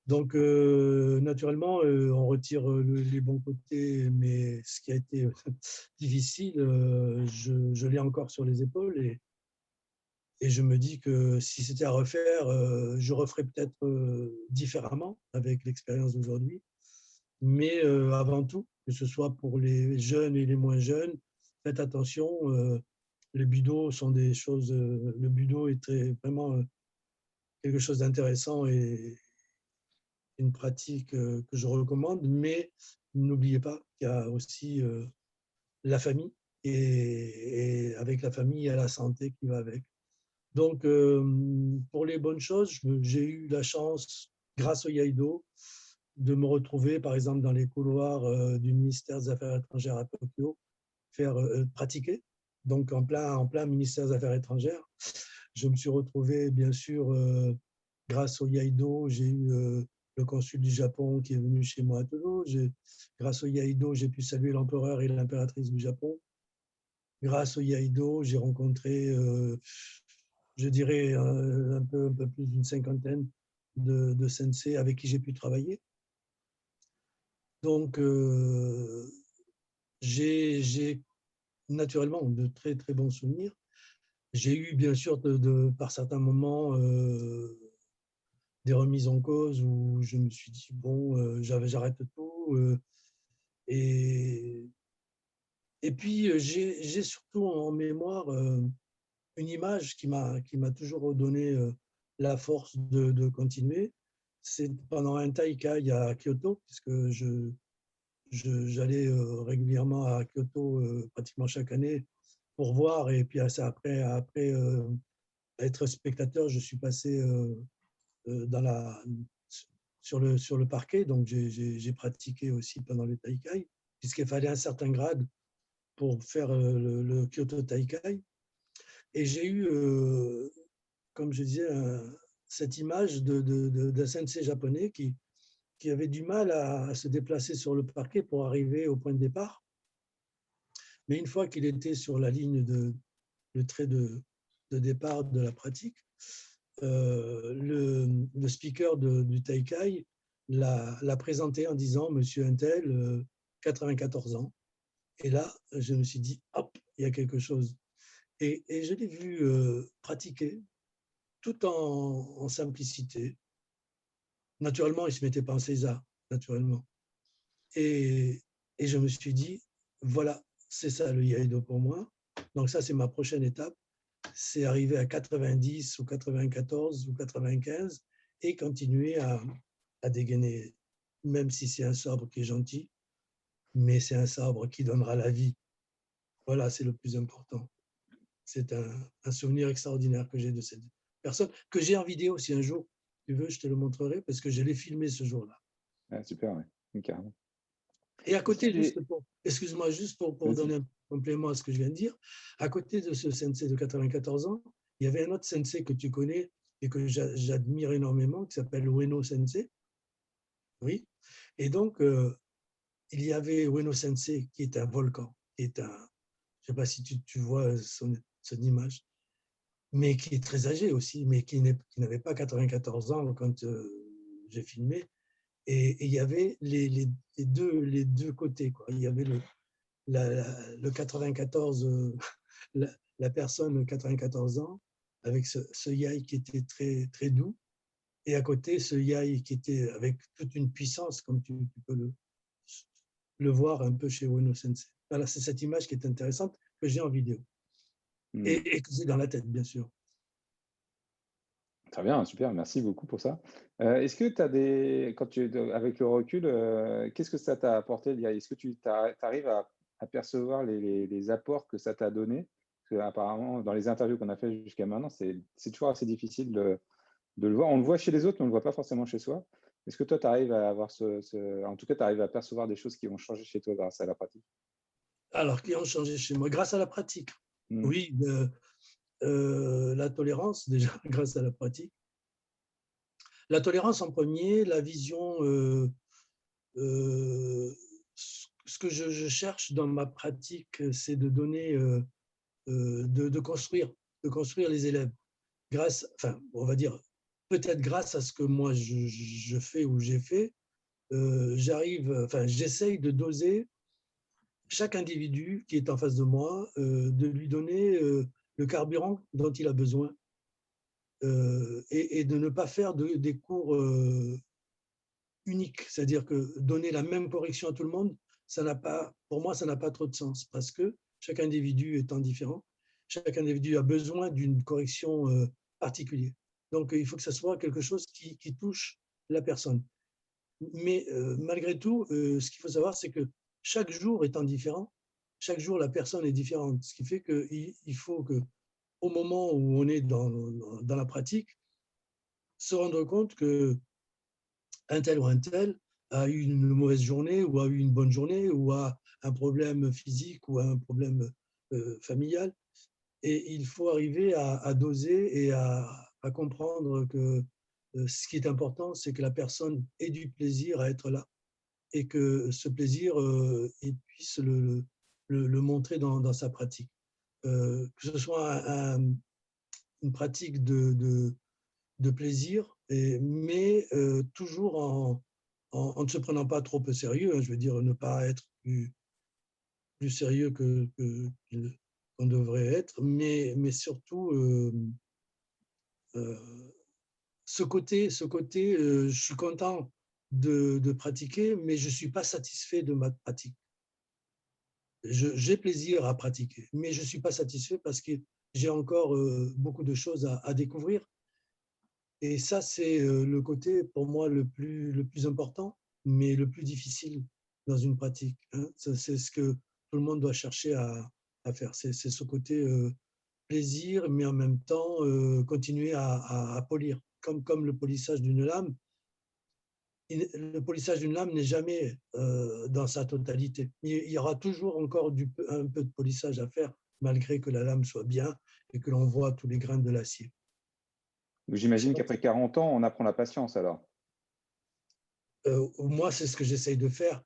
Donc, naturellement, on retire les bons côtés, mais ce qui a été difficile, je l'ai encore sur les épaules et je me dis que si c'était à refaire, je referais peut-être différemment avec l'expérience d'aujourd'hui. Mais avant tout, que ce soit pour les jeunes et les moins jeunes, faites attention. Les budo sont des choses. Le budo est vraiment quelque chose d'intéressant et une pratique que je recommande. Mais n'oubliez pas qu'il y a aussi la famille et avec la famille, il y a la santé qui va avec. Donc, pour les bonnes choses, j'ai eu la chance, grâce au Yaido, de me retrouver, par exemple, dans les couloirs du ministère des Affaires étrangères à Tokyo, faire pratiquer. Donc, en plein ministère des Affaires étrangères, je me suis retrouvé, bien sûr, grâce au Yaido, j'ai eu le consul du Japon qui est venu chez moi à Toulouse. Grâce au Yaido, j'ai pu saluer l'empereur et l'impératrice du Japon. Grâce au Yaido, j'ai rencontré, je dirais, un peu plus d'une cinquantaine de sensei avec qui j'ai pu travailler. Donc, j'ai naturellement de très, très bons souvenirs. J'ai eu, bien sûr, par certains moments, des remises en cause où je me suis dit, bon, j'arrête tout. Et puis, j'ai surtout en mémoire une image qui m'a toujours donné la force de continuer. C'est pendant un Taikai à Kyoto, puisque j'allais régulièrement à Kyoto, pratiquement chaque année, pour voir. Et puis après être spectateur, je suis passé dans sur le parquet. Donc j'ai pratiqué aussi pendant le Taikai, puisqu'il fallait un certain grade pour faire le Kyoto Taikai. Et j'ai eu, comme je disais, cette image d'un sensei japonais qui avait du mal à se déplacer sur le parquet pour arriver au point de départ. Mais une fois qu'il était sur la ligne le trait de départ de la pratique, le speaker du Taikai l'a présenté en disant Monsieur Untel, 94 ans. Et là, je me suis dit, hop, il y a quelque chose. Et je l'ai vu pratiquer tout en simplicité. Naturellement, il ne se mettait pas en César, naturellement. Et je me suis dit, voilà, c'est ça le Iaido pour moi. Donc ça, c'est ma prochaine étape. C'est arriver à 90 ou 94 ou 95 et continuer à dégainer, même si c'est un sabre qui est gentil, mais c'est un sabre qui donnera la vie. Voilà, c'est le plus important. C'est un souvenir extraordinaire que j'ai de cette personne, que j'ai en vidéo. Si un jour tu veux, je te le montrerai parce que je l'ai filmé ce jour-là. Ah, super, ouais. Carrément. Et à côté, Et- excuse-moi, juste pour Vas-y. donner un complément à ce que je viens de dire, à côté de ce sensei de 94 ans, il y avait un autre sensei que tu connais et que j'admire énormément, qui s'appelle Ueno Sensei. Oui. Et donc, il y avait Ueno Sensei qui est un volcan, qui est un, je ne sais pas si tu vois son image, mais qui est très âgé aussi, mais qui n'avait pas 94 ans quand j'ai filmé. Et il y avait les deux côtés, quoi. Il y avait le 94, la personne 94 ans, avec ce yai qui était très, très doux, et à côté, ce yai qui était avec toute une puissance, comme tu peux le voir un peu chez Ueno Sensei. Voilà, c'est cette image qui est intéressante que j'ai en vidéo. Hmm. Et que j'ai dans la tête, bien sûr. Très bien, super, merci beaucoup pour ça. Est-ce que tu as avec le recul, qu'est-ce que ça t'a apporté, l'IA? Est-ce que tu arrives à percevoir les apports que ça t'a donné? Parce qu'apparemment, dans les interviews qu'on a fait jusqu'à maintenant, c'est toujours assez difficile de le voir. On le voit chez les autres, mais on ne le voit pas forcément chez soi. Est-ce que toi, tu arrives à avoir en tout cas, tu arrives à percevoir des choses qui vont changer chez toi grâce à la pratique? Alors, qui ont changé chez moi grâce à la pratique. Hmm. Oui, la tolérance, déjà, grâce à la pratique. La tolérance en premier, la vision, ce que je cherche dans ma pratique, c'est de donner, de construire les élèves. Enfin, on va dire, peut-être grâce à ce que moi je fais ou j'ai fait, j'essaye de doser chaque individu qui est en face de moi, de lui donner le carburant dont il a besoin. Et de ne pas faire des cours uniques, c'est-à-dire que donner la même correction à tout le monde, pour moi, ça n'a pas trop de sens parce que chaque individu étant différent, chaque individu a besoin d'une correction particulière. Donc, il faut que ce soit quelque chose qui touche la personne. Mais malgré tout, ce qu'il faut savoir, c'est que chaque jour étant différent, chaque jour, la personne est différente. Ce qui fait qu'il faut qu'au moment où on est dans la pratique, se rendre compte que un tel ou un tel a eu une mauvaise journée ou a eu une bonne journée ou a un problème physique ou un problème familial. Et il faut arriver à doser et à comprendre que ce qui est important, c'est que la personne ait du plaisir à être là et que ce plaisir, il puisse le montrer dans sa pratique. Que ce soit une pratique de plaisir, mais toujours en ne se prenant pas trop au sérieux. Hein, je veux dire, ne pas être plus sérieux qu'on devrait être, mais surtout ce côté, je suis content de pratiquer, mais je ne suis pas satisfait de ma pratique. J'ai plaisir à pratiquer, mais je ne suis pas satisfait parce que j'ai encore beaucoup de choses à découvrir. Et ça, c'est le côté, pour moi, le plus important, mais le plus difficile. dans une pratique. Hein. C'est ce que tout le monde doit chercher à faire. C'est ce côté plaisir, mais en même temps continuer à polir. Comme le polissage d'une lame. Le polissage d'une lame n'est jamais dans sa totalité. Il y aura toujours encore un peu de polissage à faire, malgré que la lame soit bien et que l'on voit tous les grains de l'acier. J'imagine qu'après 40 ans, on apprend la patience alors. Moi, c'est ce que j'essaye de faire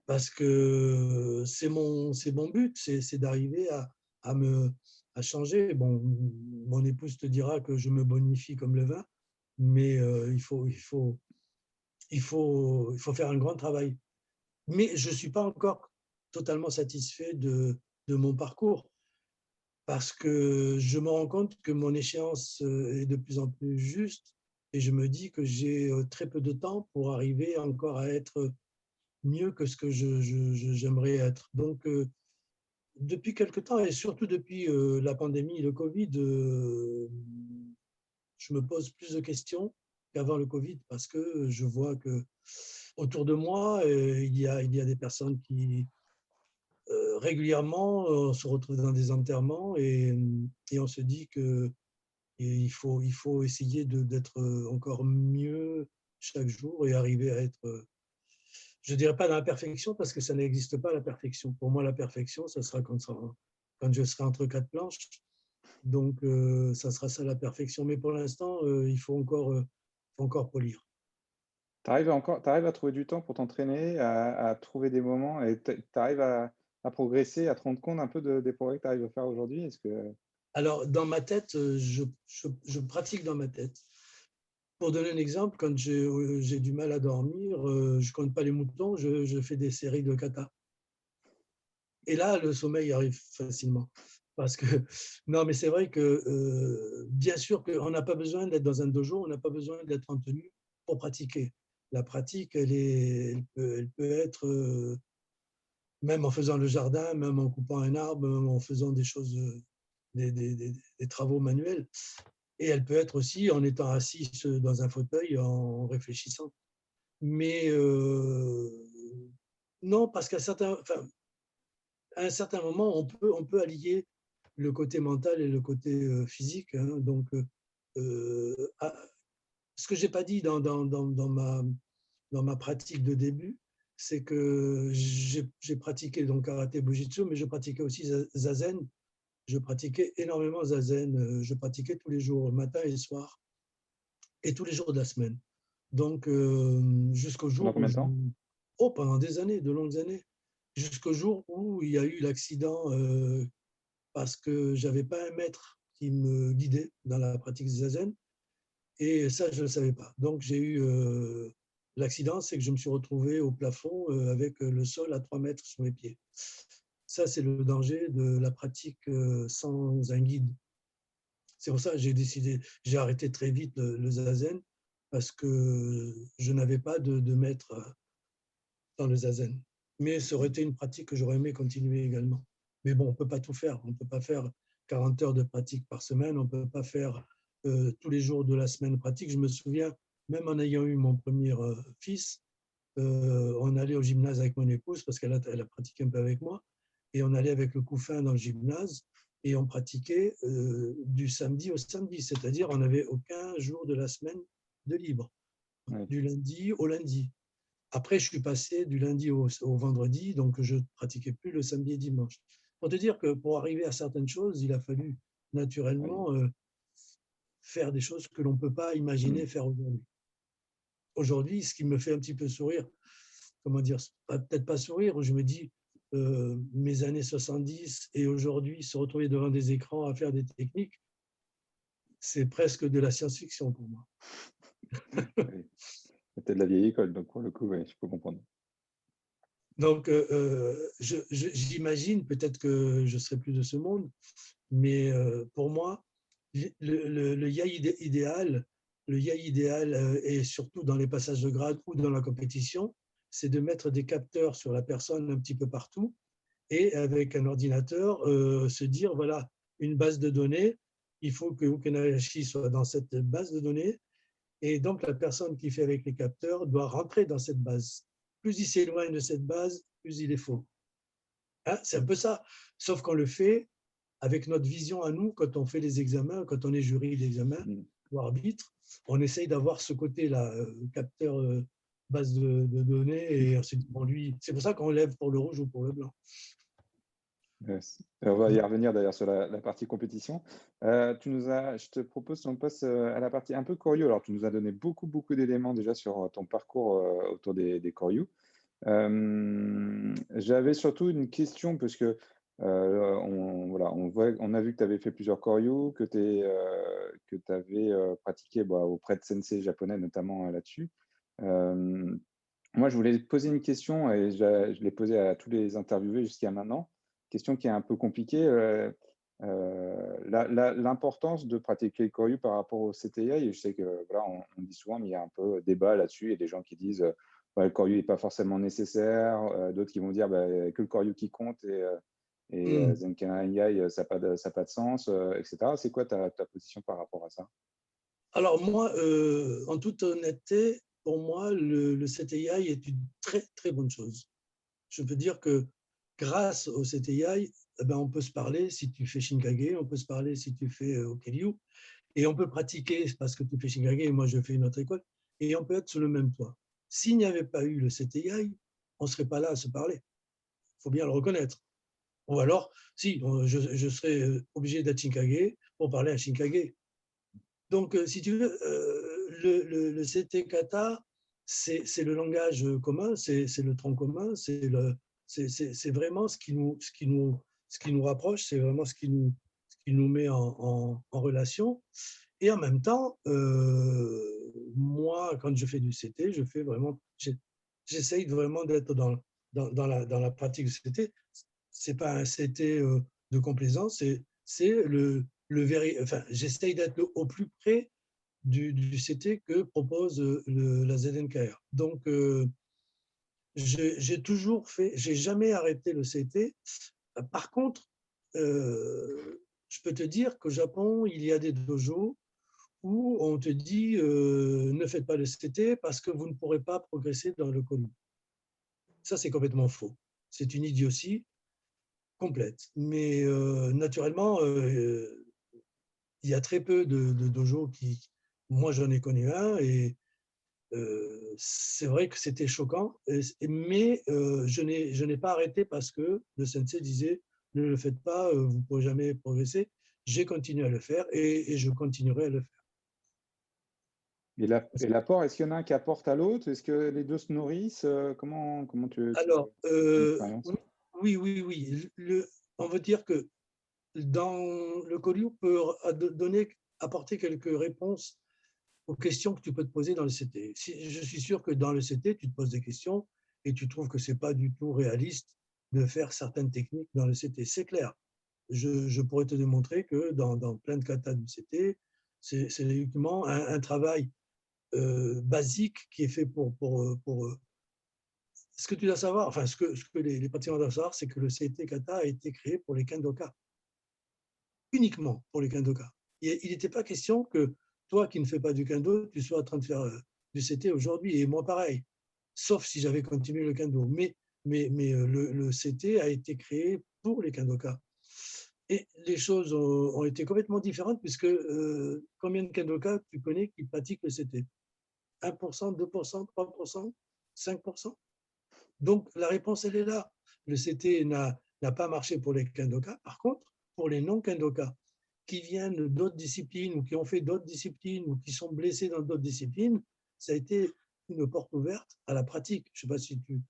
parce que c'est mon but, c'est d'arriver à changer. Bon, mon épouse te dira que je me bonifie comme le vin, mais il faut faire un grand travail. Mais je ne suis pas encore totalement satisfait de mon parcours parce que je me rends compte que mon échéance est de plus en plus juste et je me dis que j'ai très peu de temps pour arriver encore à être mieux que ce que j'aimerais être. Donc, depuis quelque temps, et surtout depuis la pandémie, le Covid, je me pose plus de questions qu'avant le Covid parce que je vois que autour de moi, il y a des personnes qui régulièrement se retrouvent dans des enterrements et on se dit que il faut essayer d'être encore mieux chaque jour et arriver à être, je ne dirais pas dans la perfection parce que ça n'existe pas la perfection. Pour moi, la perfection, ça sera quand je serai entre quatre planches. Donc, ça sera ça la perfection. Mais pour l'instant, il faut encore polir. Tu arrives à trouver du temps pour t'entraîner, à trouver des moments et tu arrives à progresser, à te rendre compte un peu des progrès que tu arrives à faire aujourd'hui? Est-ce que… Alors, dans ma tête, je pratique dans ma tête. Pour donner un exemple, quand j'ai du mal à dormir, je ne compte pas les moutons, je fais des séries de kata. Et là, le sommeil arrive facilement. Parce que, non, mais c'est vrai que, bien sûr qu'on n'a pas besoin d'être dans un dojo, on n'a pas besoin d'être en tenue pour pratiquer. La pratique, elle peut être, même en faisant le jardin, même en coupant un arbre, même en faisant des choses, des travaux manuels. Et elle peut être aussi en étant assis dans un fauteuil, en réfléchissant. Mais non, parce à un certain moment, on peut allier le côté mental et le côté physique. Hein. Donc, ce que je n'ai pas dit dans ma pratique de début, c'est que j'ai pratiqué donc karaté bujitsu, mais je pratiquais aussi zazen. Je pratiquais énormément zazen. Je pratiquais tous les jours, matin et soir, et tous les jours de la semaine. Donc, jusqu'au Pendant jour où combien de temps? pendant des années, de longues années, jusqu'au jour où il y a eu l'accident parce que j'avais pas un maître qui me guidait dans la pratique du zazen. Et ça, je ne le savais pas. Donc, j'ai eu l'accident, c'est que je me suis retrouvé au plafond avec le sol à 3 mètres sur mes pieds. Ça, c'est le danger de la pratique sans un guide. C'est pour ça que j'ai arrêté très vite le zazen parce que je n'avais pas de maître dans le zazen. Mais ça aurait été une pratique que j'aurais aimé continuer également. Mais bon, on ne peut pas tout faire. On ne peut pas faire 40 heures de pratique par semaine. On ne peut pas faire tous les jours de la semaine pratique. Je me souviens, même en ayant eu mon premier fils, on allait au gymnase avec mon épouse parce qu'elle a pratiqué un peu avec moi. Et on allait avec le couffin dans le gymnase et on pratiquait du samedi au samedi. C'est-à-dire, on n'avait aucun jour de la semaine de libre, Oui. du lundi au lundi. Après, je suis passé du lundi au vendredi, donc je ne pratiquais plus le samedi et dimanche. Pour te dire que pour arriver à certaines choses, il a fallu naturellement faire des choses que l'on ne peut pas imaginer faire aujourd'hui. Aujourd'hui, ce qui me fait un petit peu sourire, comment dire, peut-être pas sourire, où je me dis, mes années 70 et aujourd'hui, se retrouver devant des écrans à faire des techniques, c'est presque de la science-fiction pour moi. Oui. C'était de la vieille école, donc pour le coup, ouais, je peux comprendre. Donc, j'imagine, peut-être que je serai plus de ce monde, mais pour moi, le yai idéal, et surtout dans les passages de grade ou dans la compétition, c'est de mettre des capteurs sur la personne un petit peu partout et avec un ordinateur, se dire, voilà, une base de données, il faut que Ukenahashi soit dans cette base de données et donc la personne qui fait avec les capteurs doit rentrer dans cette base. plus il s'éloigne de cette base, plus il est faux. Hein, c'est un peu ça. Sauf qu'on le fait avec notre vision à nous, quand on fait les examens, quand on est jury d'examen Mm. ou arbitre, on essaye d'avoir ce côté-là, capteur base de données, et ensuite, bon, lui, c'est pour ça qu'on lève pour le rouge ou pour le blanc. On va y revenir d'ailleurs sur la partie compétition. Je te propose qu'on passe à la partie un peu Koryo. Alors, tu nous as donné beaucoup d'éléments déjà sur ton parcours autour des Koryo. J'avais surtout une question parce que voilà, on a vu que tu avais fait plusieurs Koryo, que tu avais pratiqué auprès de sensei japonais, notamment là-dessus. Moi, je voulais te poser une question et je l'ai posée à tous les interviewés jusqu'à maintenant. Question qui est un peu compliquée. L'importance de pratiquer le Koryu par rapport au CTI, et je sais que voilà, on dit souvent, mais il y a un peu débat là-dessus. Il y a des gens qui disent ouais, le Koryu n'est pas forcément nécessaire, d'autres qui vont dire que le Koryu qui compte et Zenkan Yai, ça n'a pas de sens, etc. C'est quoi ta position par rapport à ça? Alors moi, en toute honnêteté, pour moi, le CTI est une très bonne chose. Je peux dire que grâce au CTI, eh ben, on peut se parler si tu fais Shinkage, on peut se parler si tu fais Okiryu, et on peut pratiquer parce que tu fais Shinkage et moi je fais une autre école, et on peut être sur le même toit. S'il n'y avait pas eu le CTI, on ne serait pas là à se parler. Il faut bien le reconnaître. Ou alors, si, je serais obligé d'être Shinkage pour parler à Shinkage. Donc, si tu veux, le CT kata, c'est le langage commun, c'est le tronc commun, c'est vraiment ce qui nous rapproche, c'est vraiment ce qui nous met en relation. Et en même temps, moi, quand je fais du CT, j'essaye vraiment d'être dans la pratique du CT. C'est pas un CT de complaisance, c'est enfin, j'essaye d'être au plus près du CT que propose la ZNKR. Donc, j'ai jamais arrêté le CT. Par contre, je peux te dire qu'au Japon, il y a des dojos où on te dit ne faites pas le CT parce que vous ne pourrez pas progresser dans le Koryu. Ça, c'est complètement faux. C'est une idiotie complète. Mais naturellement, il y a très peu de dojos qui. Moi, j'en ai connu un et c'est vrai que c'était choquant, mais je n'ai pas arrêté parce que le sensei disait ne le faites pas, vous ne pourrez jamais progresser. J'ai continué à le faire et je continuerai à le faire. Et l'apport, est-ce qu'il y en a un qui apporte à l'autre? Est-ce que les deux se nourrissent? Comment Alors, ton expérience? oui. On veut dire que dans le Koryu peut apporter quelques réponses aux questions que tu peux te poser dans le CT. Je suis sûr que dans le CT, tu te poses des questions et tu trouves que ce n'est pas du tout réaliste de faire certaines techniques dans le CT. C'est clair. Je pourrais te démontrer que dans plein de katas du CT, c'est uniquement un travail basique qui est fait pour ce que tu dois savoir, enfin, ce que les pratiquants doivent savoir, c'est que le CT kata a été créé pour les kendoka, uniquement pour les kendoka. Il n'était pas question que toi qui ne fais pas du kendo, tu sois en train de faire du CT aujourd'hui, et moi pareil, sauf si j'avais continué le kendo. Mais le CT a été créé pour les kendoka. Et les choses ont été complètement différentes, puisque combien de kendoka tu connais qui pratiquent le CT? 1%, 2%, 3%, 5%? Donc, la réponse, elle est là. Le CT n'a pas marché pour les kendoka. Par contre, pour les non-kendoka qui viennent d'autres disciplines ou qui ont fait d'autres disciplines ou qui sont blessés dans d'autres disciplines, ça a été une porte ouverte à la pratique. Je ne sais pas si tu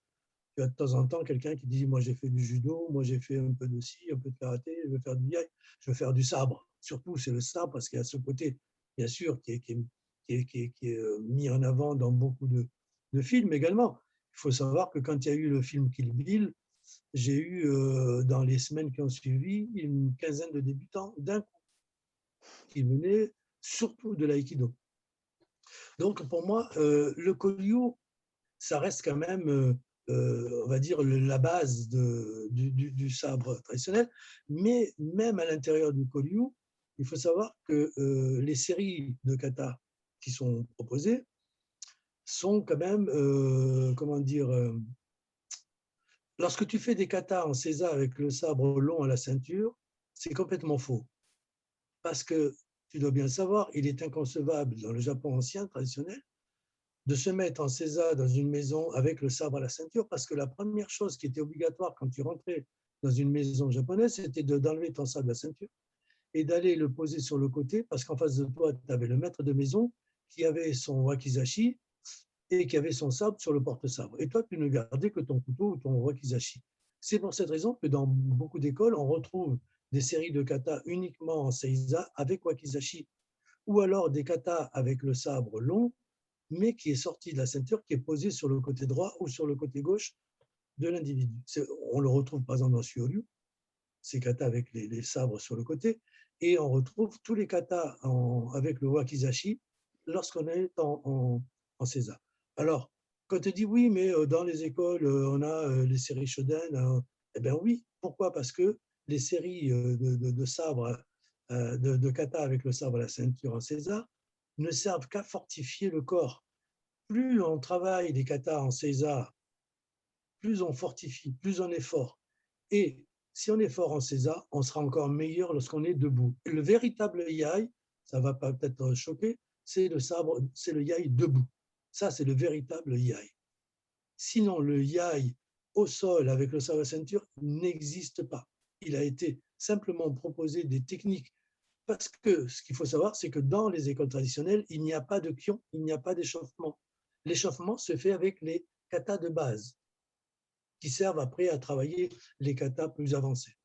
as de temps en temps quelqu'un qui dit « moi j'ai fait du judo, moi j'ai fait un peu de ci, un peu de karaté, je veux faire du yai, je veux faire du sabre ». Surtout, c'est le sabre parce qu'il y a ce côté, bien sûr, qui est mis en avant dans beaucoup de films également. Il faut savoir que quand il y a eu le film Kill Bill, j'ai eu, dans les semaines qui ont suivi, une quinzaine de débutants d'un coup qui venaient surtout de l'aïkido. Donc, pour moi, le Koryu, ça reste quand même, on va dire, la base du sabre traditionnel. Mais même à l'intérieur du Koryu, il faut savoir que les séries de kata qui sont proposées sont quand même, comment dire, lorsque tu fais des katas en seiza avec le sabre long à la ceinture, c'est complètement faux. Parce que, tu dois bien le savoir, il est inconcevable dans le Japon ancien, traditionnel, de se mettre en seiza dans une maison avec le sabre à la ceinture, parce que la première chose qui était obligatoire quand tu rentrais dans une maison japonaise, c'était d'enlever ton sabre à la ceinture et d'aller le poser sur le côté, parce qu'en face de toi, tu avais le maître de maison qui avait son wakizashi et qui avait son sabre sur le porte-sabre. Et toi, tu ne gardais que ton couteau ou ton wakizashi. C'est pour cette raison que dans beaucoup d'écoles, on retrouve des séries de katas uniquement en seiza avec wakizashi, ou alors des katas avec le sabre long, mais qui est sorti de la ceinture, qui est posé sur le côté droit ou sur le côté gauche de l'individu. On le retrouve par exemple dans Suoryu, ces katas avec les sabres sur le côté, et on retrouve tous les katas avec le wakizashi lorsqu'on est en seiza. Alors, quand tu dis oui, mais dans les écoles, on a les séries Shoden, eh bien oui, pourquoi? Parce que les séries de sabres, de kata avec le sabre à la ceinture en seiza, ne servent qu'à fortifier le corps. Plus on travaille les katas en seiza, plus on fortifie, plus on est fort. Et si on est fort en seiza, on sera encore meilleur lorsqu'on est debout. Et le véritable yai, ça va peut-être choquer, c'est le sabre, c'est le yai debout. Ça, c'est le véritable yai. Sinon, le yai au sol avec le sabre à ceinture n'existe pas. Il a été simplement proposé des techniques. Parce que ce qu'il faut savoir, c'est que dans les écoles traditionnelles, il n'y a pas de kion, il n'y a pas d'échauffement. L'échauffement se fait avec les katas de base, qui servent après à travailler les katas plus avancés.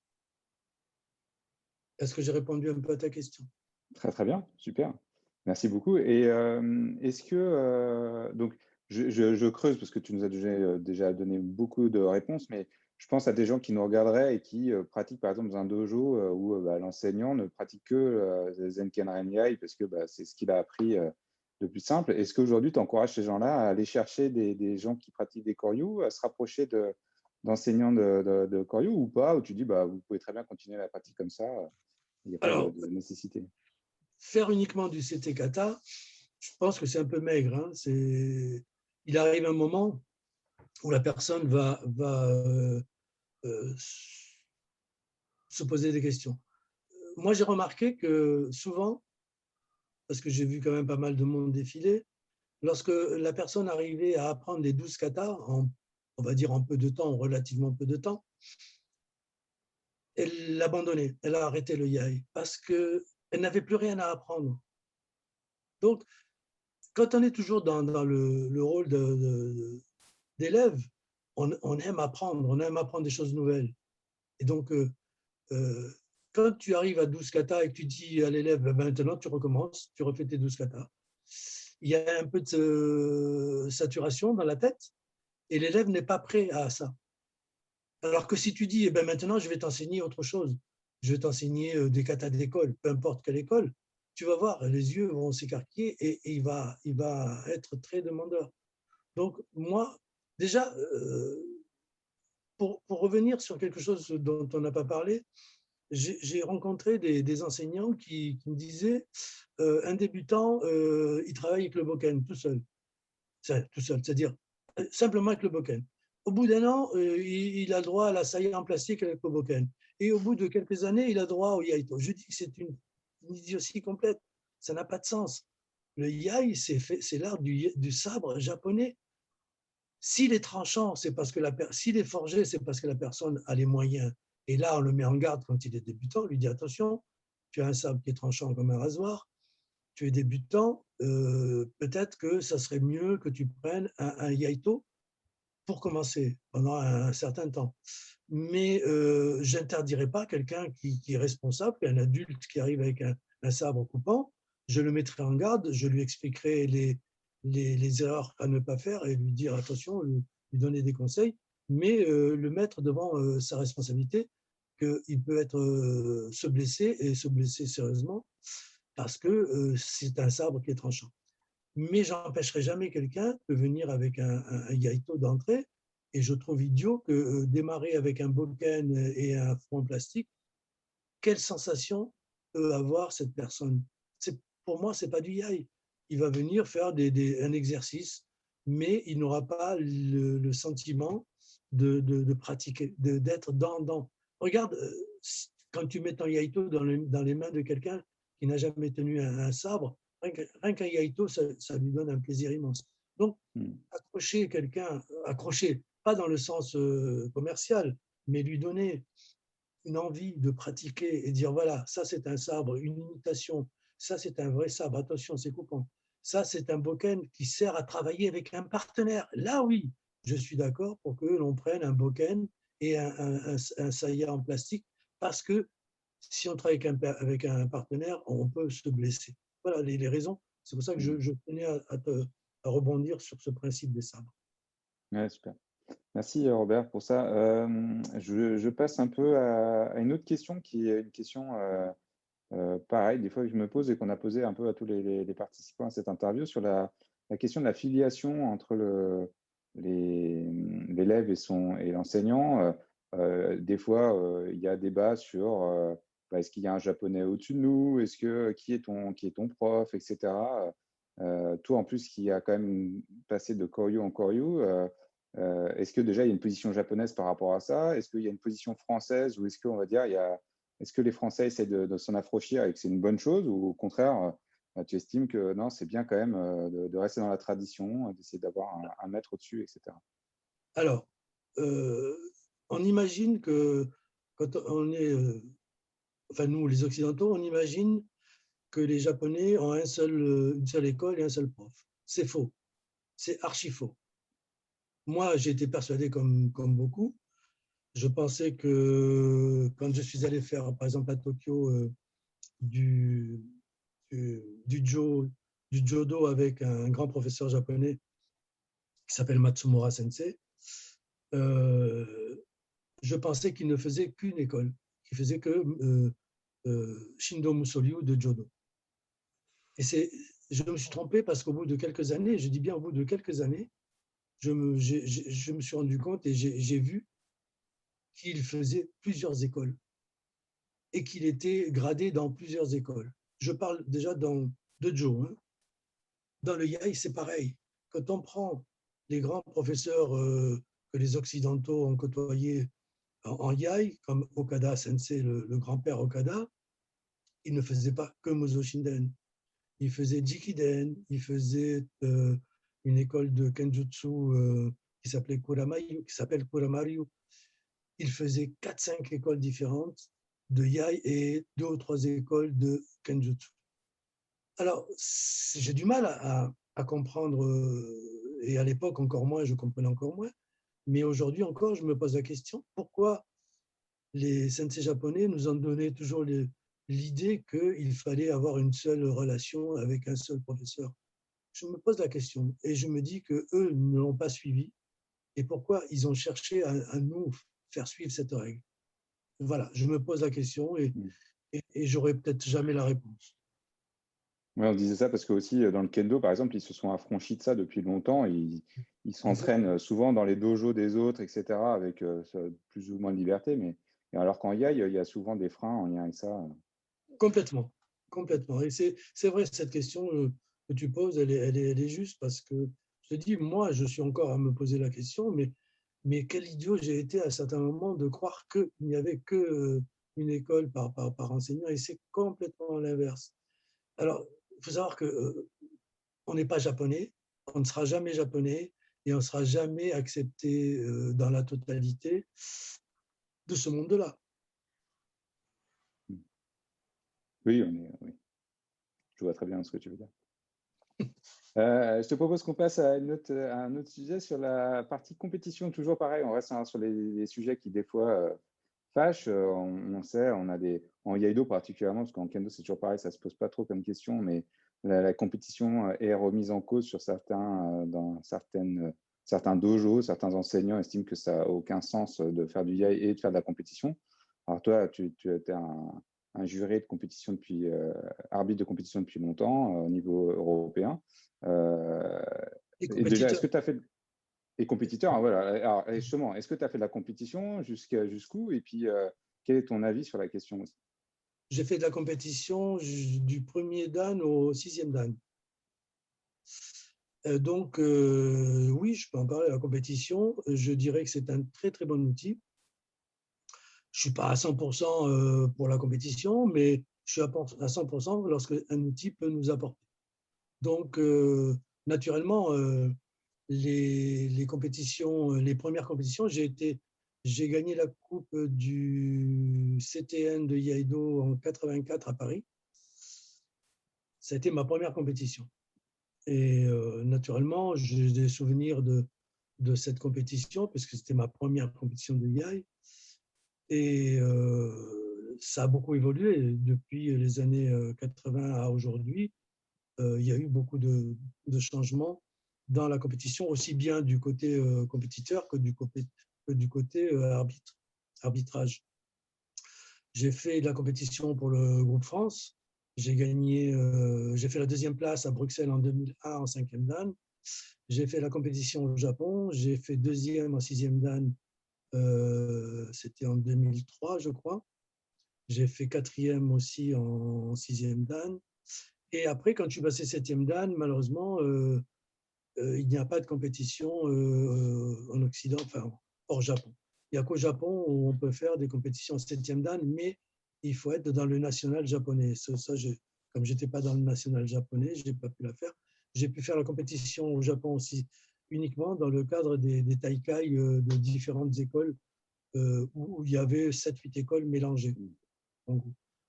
Est-ce que j'ai répondu un peu à ta question? Très, très bien, super. Merci beaucoup et est-ce que, donc je creuse parce que tu nous as déjà donné beaucoup de réponses, mais je pense à des gens qui nous regarderaient et qui, pratiquent par exemple dans un dojo, où, bah, l'enseignant ne pratique que, Zenken Renyai parce que, bah, c'est ce qu'il a appris, de plus simple. Est-ce qu'aujourd'hui tu encourages ces gens-là à aller chercher des gens qui pratiquent des Koryu, à se rapprocher d'enseignants de Koryu ou pas? Ou tu dis: «Bah, vous pouvez très bien continuer la pratique comme ça, il n'y a pas Alors, de nécessité»? faire uniquement du CT kata, je pense que c'est un peu maigre. Hein. Il arrive un moment où la personne va euh, se poser des questions. Moi, j'ai remarqué que souvent, parce que j'ai vu quand même pas mal de monde défiler, lorsque la personne arrivait à apprendre les 12 katas, on va dire en peu de temps, en relativement peu de temps, elle l'abandonnait, elle a arrêté le yai parce qu'elle n'avait plus rien à apprendre. Donc, quand on est toujours dans le rôle d'élève, on aime apprendre des choses nouvelles. Et donc, euh, quand tu arrives à 12 katas et que tu dis à l'élève, maintenant tu recommences, tu refais tes 12 katas, il y a un peu de saturation dans la tête et l'élève n'est pas prêt à ça. Alors que si tu dis, eh ben maintenant je vais t'enseigner autre chose, je vais t'enseigner des katas d'école, peu importe quelle école, tu vas voir, les yeux vont s'écarquiller et il va être très demandeur. Donc moi, déjà, pour revenir sur quelque chose dont on n'a pas parlé, j'ai rencontré des enseignants qui me disaient, un débutant, il travaille avec le bokken tout seul, c'est-à-dire simplement avec le bokken. Au bout d'un an, il a le droit à la saïa en plastique avec le bokken. Et au bout de quelques années, il a droit au yaito. Je dis que c'est une idiotie complète. Ça n'a pas de sens. Le yai, c'est l'art du sabre japonais. S'il est tranchant, c'est parce que s'il est forgé, c'est parce que la personne a les moyens. Et là, on le met en garde quand il est débutant, on lui dit attention, tu as un sabre qui est tranchant comme un rasoir, tu es débutant, peut-être que ça serait mieux que tu prennes un yaito pour commencer pendant un certain temps. Mais je n'interdirai pas quelqu'un qui est responsable, un adulte qui arrive avec un sabre coupant, je le mettrai en garde, je lui expliquerai les erreurs à ne pas faire et lui dire attention, lui donner des conseils, mais le mettre devant sa responsabilité, qu'il peut être se blesser et se blesser sérieusement parce que c'est un sabre qui est tranchant. Mais j'empêcherai jamais quelqu'un de venir avec un yaito d'entrée. Et je trouve idiot que démarrer avec un bokken et un front plastique, quelle sensation peut avoir cette personne? Pour moi, c'est pas du yai. Il va venir faire un exercice mais il n'aura pas le sentiment de pratiquer, d'être dans. Regarde, quand tu mets ton yaïto dans les mains de quelqu'un qui n'a jamais tenu un sabre, rien qu'un yaïto, ça lui donne un plaisir immense. Donc, accrocher quelqu'un, accrocher, pas dans le sens commercial, mais lui donner une envie de pratiquer et dire voilà, ça c'est un sabre, une imitation, ça c'est un vrai sabre, attention, c'est coupant. Ça c'est un bokken qui sert à travailler avec un partenaire. Là oui, je suis d'accord pour que l'on prenne un bokken et un saya en plastique parce que si on travaille avec un partenaire, on peut se blesser. Voilà les raisons. C'est pour ça que je tenais à rebondir sur ce principe des sabres. Ouais, super. Merci Robert pour ça. Je passe un peu à une autre question qui est une question pareil, des fois que je me pose et qu'on a posé un peu à tous les participants à cette interview sur la question de la filiation entre l'élève et l'enseignant. Des fois, il y a débat sur est-ce qu'il y a un japonais au-dessus de nous, qui est ton prof, etc. Toi, en plus, qui a quand même passé de Koryo en Koryo, est-ce que déjà il y a une position japonaise par rapport à ça? Est-ce qu'il y a une position française ou est-ce qu'on va dire est-ce que les Français essaient de s'en affranchir et que c'est une bonne chose ou au contraire, tu estimes que non, c'est bien quand même de rester dans la tradition, d'essayer d'avoir un maître au-dessus, etc. Alors, on imagine que quand on est, enfin nous les Occidentaux, on imagine que les Japonais ont une seule école et un seul prof. C'est faux, c'est archi faux. Moi, j'ai été persuadé comme beaucoup. Je pensais que quand je suis allé faire, par exemple, à Tokyo, du, du judo avec un grand professeur japonais qui s'appelle Matsumura Sensei, je pensais qu'il ne faisait qu'une école, qu'il faisait que Shindo Musoryu de judo. Et je me suis trompé parce qu'au bout de quelques années, je dis bien au bout de quelques années, je me suis rendu compte et j'ai vu qu'il faisait plusieurs écoles et qu'il était gradé dans plusieurs écoles. Je parle déjà de Joe. Hein. Dans le Yai, c'est pareil. Quand on prend les grands professeurs que les Occidentaux ont côtoyés en Yai, comme Okada Sensei, le grand-père Okada, il ne faisait pas que Muso Shinden. Il faisait Jikiden, il faisait une école de Kenjutsu qui s'appelle Kuramayu. Il faisait 4-5 écoles différentes de Yai et 2 ou 3 écoles de Kenjutsu. Alors, j'ai du mal à comprendre, et à l'époque encore moins, je comprenais encore moins, mais aujourd'hui encore, je me pose la question, pourquoi les sensei japonais nous ont donné toujours l'idée qu'il fallait avoir une seule relation avec un seul professeur? Je me pose la question et je me dis qu'eux ne l'ont pas suivi et pourquoi ils ont cherché à nous faire suivre cette règle. Voilà, je me pose la question et j'aurai peut-être jamais la réponse. Ouais, on disait ça parce que aussi dans le kendo, par exemple, ils se sont affranchis de ça depuis longtemps. Ils s'entraînent souvent dans les dojos des autres, etc., avec plus ou moins de liberté. Mais alors qu'en Yai, il y a souvent des freins en lien avec ça. Complètement, complètement. Et c'est vrai, cette question que tu poses, elle est juste parce que je te dis, moi, je suis encore à me poser la question, mais quel idiot j'ai été à certains moments de croire qu'il n'y avait que une école par enseignant, et c'est complètement l'inverse. Alors, il faut savoir que on n'est pas japonais, on ne sera jamais japonais et on ne sera jamais accepté dans la totalité de ce monde-là. Oui, oui, je vois très bien ce que tu veux dire. Je te propose qu'on passe à un autre sujet sur la partie compétition. Toujours pareil, on reste sur les sujets qui, des fois, fâchent. On sait, en Iaido particulièrement, parce qu'en Kendo, c'est toujours pareil, ça ne se pose pas trop comme question, mais la compétition est remise en cause sur dans certains dojos. Certains enseignants estiment que ça n'a aucun sens de faire du Iai et de faire de la compétition. Alors toi, tu étais un juré de compétition arbitre de compétition depuis longtemps au niveau européen. Et déjà, est-ce que tu as fait et compétiteur, hein, voilà. Alors, justement, est-ce que tu as fait de la compétition jusqu'où? Et puis, quel est ton avis sur la question aussi? J'ai fait de la compétition du premier dan au 6e dan. Donc, oui, je peux en parler. La compétition, je dirais que c'est un très, très bon outil. Je ne suis pas à 100% pour la compétition, mais je suis à 100% lorsque un outil peut nous apporter. Donc, naturellement, les compétitions, les premières compétitions, j'ai gagné la coupe du CTN de Iaido en 84 à Paris. Ça a été ma première compétition. Et naturellement, j'ai des souvenirs de cette compétition, parce que c'était ma première compétition de Yai. Et ça a beaucoup évolué depuis les années 80 à aujourd'hui. Il y a eu beaucoup de changements dans la compétition, aussi bien du côté compétiteur que du côté arbitrage. J'ai fait de la compétition pour le groupe France. J'ai fait la deuxième place à Bruxelles en 2001 en 5e dan. J'ai fait la compétition au Japon. J'ai fait deuxième en 6e dan. C'était en 2003, je crois. J'ai fait quatrième aussi en 6e dan. Et après, quand je suis passé 7e dan, malheureusement, il n'y a pas de compétition en Occident, enfin hors Japon. Il n'y a qu'au Japon où on peut faire des compétitions en 7e dan, mais il faut être dans le national japonais. Comme je n'étais pas dans le national japonais, je n'ai pas pu la faire. J'ai pu faire la compétition au Japon aussi, uniquement dans le cadre des taïkai de différentes écoles où il y avait 7-8 écoles mélangées.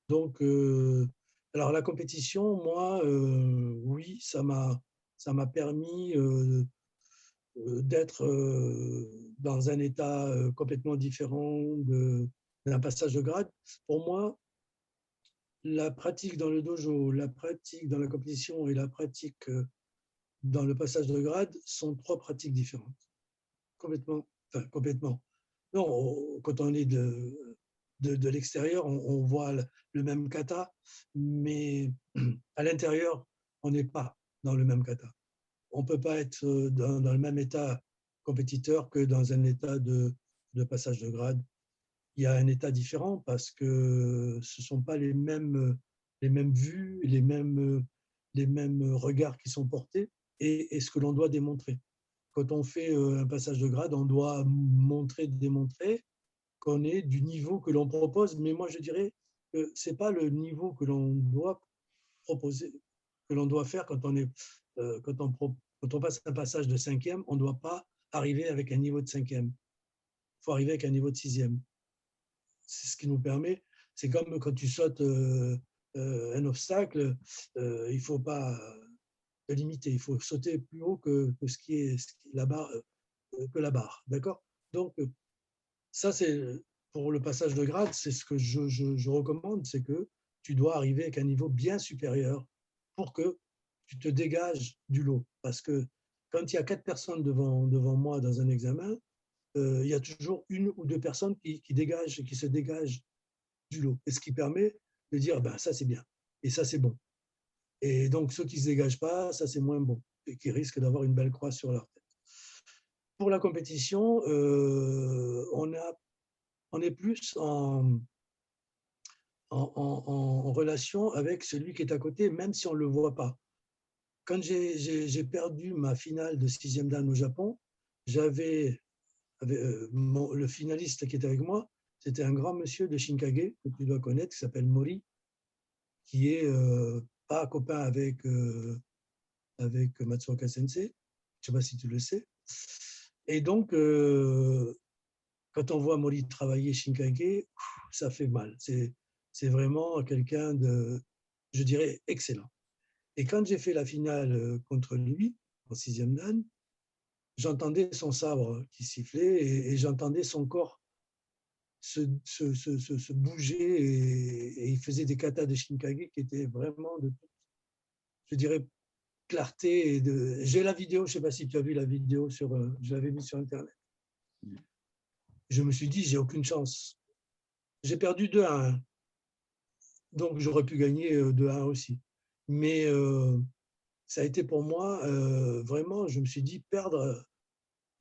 Donc, alors la compétition, moi, oui, ça m'a permis d'être dans un état complètement différent d'un passage de grade. Pour moi, la pratique dans le dojo, la pratique dans la compétition et la pratique dans le passage de grade sont trois pratiques différentes. Complètement, enfin complètement. Non, quand on est de l'extérieur, on voit le même kata, mais à l'intérieur, on n'est pas dans le même kata. On ne peut pas être dans le même état compétiteur que dans un état de passage de grade. Il y a un état différent parce que ce ne sont pas les mêmes vues, les mêmes regards qui sont portés et ce que l'on doit démontrer. Quand on fait un passage de grade, on doit démontrer qu'on est du niveau que l'on propose, mais moi je dirais que ce n'est pas le niveau que l'on doit proposer, que l'on doit faire quand on passe un passage de 5e, on ne doit pas arriver avec un niveau de 5e. Il faut arriver avec un niveau de 6e. C'est ce qui nous permet, c'est comme quand tu sautes un obstacle, il ne faut pas te limiter, il faut sauter plus haut que ce qui est la barre, que la barre, d'accord? Donc, ça, c'est pour le passage de grade, c'est ce que je recommande, c'est que tu dois arriver avec un niveau bien supérieur pour que tu te dégages du lot. Parce que quand il y a 4 personnes devant moi dans un examen, il y a toujours une ou deux personnes qui se dégagent du lot. Et ce qui permet de dire, ben, ça c'est bien, et ça c'est bon. Et donc ceux qui ne se dégagent pas, ça c'est moins bon, et qui risquent d'avoir une belle croix sur leur tête. Pour la compétition, on est plus en relation avec celui qui est à côté, même si on ne le voit pas. Quand j'ai perdu ma finale de 6e dan au Japon, le finaliste qui était avec moi, c'était un grand monsieur de Shinkage, que tu dois connaître, qui s'appelle Mori, qui est pas copain avec Matsuoka Sensei. Je ne sais pas si tu le sais. Et donc, quand on voit Mori travailler Shinkage, ça fait mal. C'est vraiment quelqu'un de, je dirais, excellent. Et quand j'ai fait la finale contre lui, en 6e dan, j'entendais son sabre qui sifflait et j'entendais son corps se bouger et il faisait des katas de Shinkage qui étaient vraiment de, je dirais, clarté. J'ai la vidéo, je ne sais pas si tu as vu la vidéo, je l'avais mise sur Internet. Je me suis dit, j'ai aucune chance. J'ai perdu 2-1, donc j'aurais pu gagner 2-1 aussi. Mais ça a été pour moi, vraiment, je me suis dit, perdre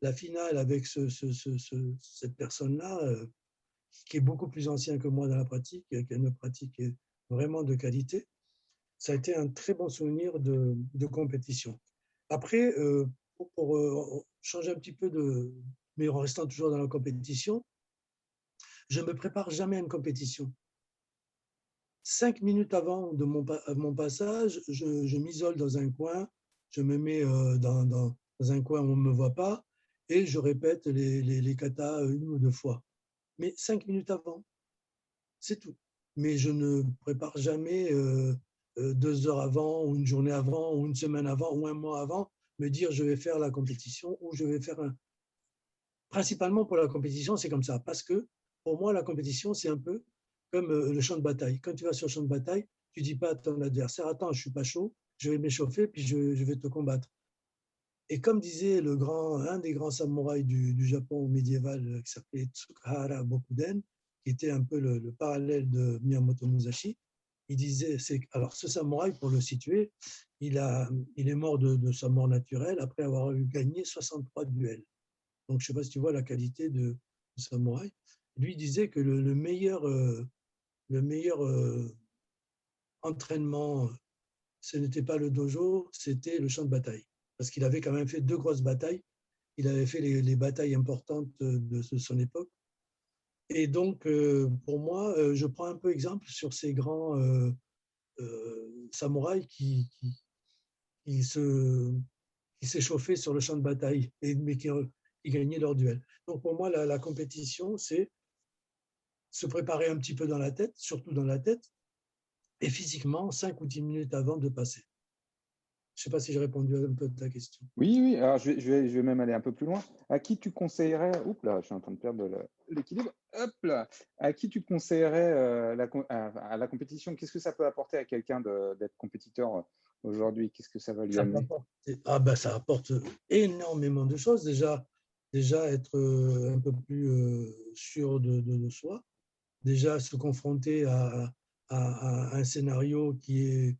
la finale avec cette personne-là, qui est beaucoup plus ancien que moi dans la pratique, qui a une pratique vraiment de qualité, ça a été un très bon souvenir de compétition. Après, pour changer un petit peu mais en restant toujours dans la compétition, je ne me prépare jamais à une compétition. 5 minutes avant de mon passage, je m'isole dans un coin, je me mets dans un coin où on ne me voit pas et je répète les katas 1 ou 2 fois. Mais 5 minutes avant, c'est tout. Mais je ne prépare jamais 2 heures avant, ou une journée avant, ou une semaine avant, ou un mois avant, me dire je vais faire la compétition ou je vais faire un. Principalement pour la compétition, c'est comme ça. Parce que pour moi, la compétition, c'est un peu comme le champ de bataille. Quand tu vas sur le champ de bataille, tu ne dis pas à ton adversaire, attends, je ne suis pas chaud, je vais m'échauffer, puis je vais te combattre. Et comme disait un des grands samouraïs du Japon médiéval qui s'appelait Tsukahara Bokuden, qui était un peu le parallèle de Miyamoto Musashi, il disait, alors ce samouraï, pour le situer, il est mort de sa mort naturelle après avoir eu gagné 63 duels. Donc, je ne sais pas si tu vois la qualité de samouraï. Lui disait que le meilleur entraînement, ce n'était pas le dojo, c'était le champ de bataille. Parce qu'il avait quand même fait 2 grosses batailles. Il avait fait les batailles importantes de son époque. Et donc, pour moi, je prends un peu exemple sur ces grands samouraïs qui s'échauffaient sur le champ de bataille, mais qui gagnaient leur duel. Donc, pour moi, la compétition, c'est se préparer un petit peu dans la tête, surtout dans la tête, et physiquement, 5 ou 10 minutes avant de passer. Je ne sais pas si j'ai répondu un peu à ta question. Oui, oui, alors je vais même aller un peu plus loin. À qui tu conseillerais, oups là, je suis en train de perdre l'équilibre, hop là, à qui tu conseillerais à la compétition? Qu'est-ce que ça peut apporter à quelqu'un d'être compétiteur aujourd'hui? Qu'est-ce que ça va lui Ça amener? apporte, ça apporte énormément de choses. Déjà être un peu plus sûr de soi. Déjà se confronter à un scénario qui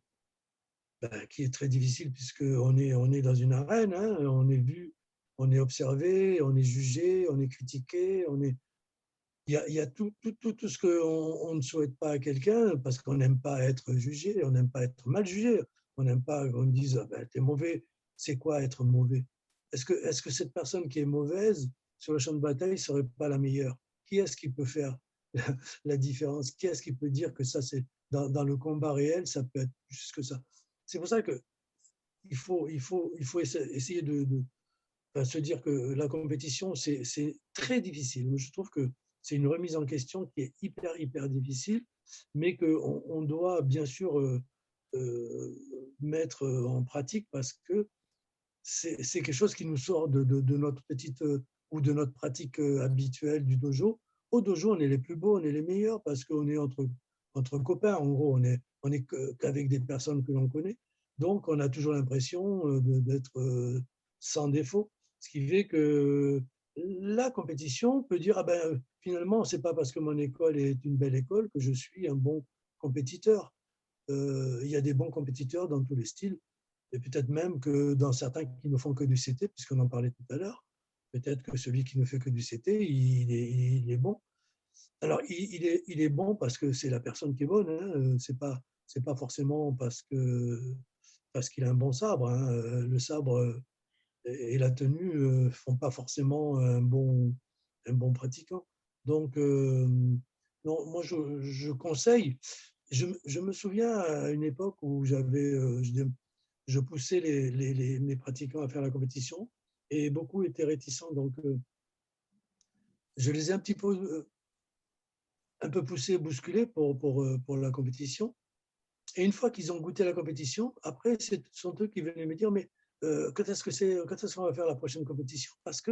est très difficile puisqu'on est dans une arène, hein, on est vu, on est observé, on est jugé, on est critiqué, il y a tout ce qu'on ne souhaite pas à quelqu'un parce qu'on n'aime pas être jugé, on n'aime pas être mal jugé, on n'aime pas qu'on dise ah ben, t'es mauvais. C'est quoi être mauvais? Est-ce que cette personne qui est mauvaise sur le champ de bataille ne serait pas la meilleure? Qui est-ce qui peut faire la différence? Qui est-ce qui peut dire que ça, c'est dans le combat réel, ça peut être plus que ça? C'est pour ça que il faut essayer se dire que la compétition, c'est très difficile. Je trouve que c'est une remise en question qui est hyper difficile, mais qu'on doit bien sûr mettre en pratique parce que c'est quelque chose qui nous sort de notre petite ou de notre pratique habituelle du dojo. Au dojo, on est les plus beaux, on est les meilleurs parce qu'on est entre copains. En gros, on est qu'avec des personnes que l'on connaît. Donc, on a toujours l'impression d'être sans défaut. Ce qui fait que la compétition peut dire, ah ben, finalement, c'est pas parce que mon école est une belle école que je suis un bon compétiteur. Il y a des bons compétiteurs dans tous les styles. Et peut-être même que dans certains qui ne font que du CT, puisqu'on en parlait tout à l'heure, peut-être que celui qui ne fait que du CT, il est bon. Alors, il est bon parce que c'est la personne qui est bonne. Hein. C'est pas forcément parce qu'il a un bon sabre. Hein. Le sabre et la tenue ne font pas forcément un bon pratiquant. Donc, non, moi, je conseille. Je me souviens à une époque où je poussais mes pratiquants à faire la compétition et beaucoup étaient réticents. Donc, je les ai un peu poussés, bousculés pour la compétition. Et une fois qu'ils ont goûté la compétition, après, ce sont eux qui venaient me dire, mais quand est-ce qu'on va faire la prochaine compétition? Parce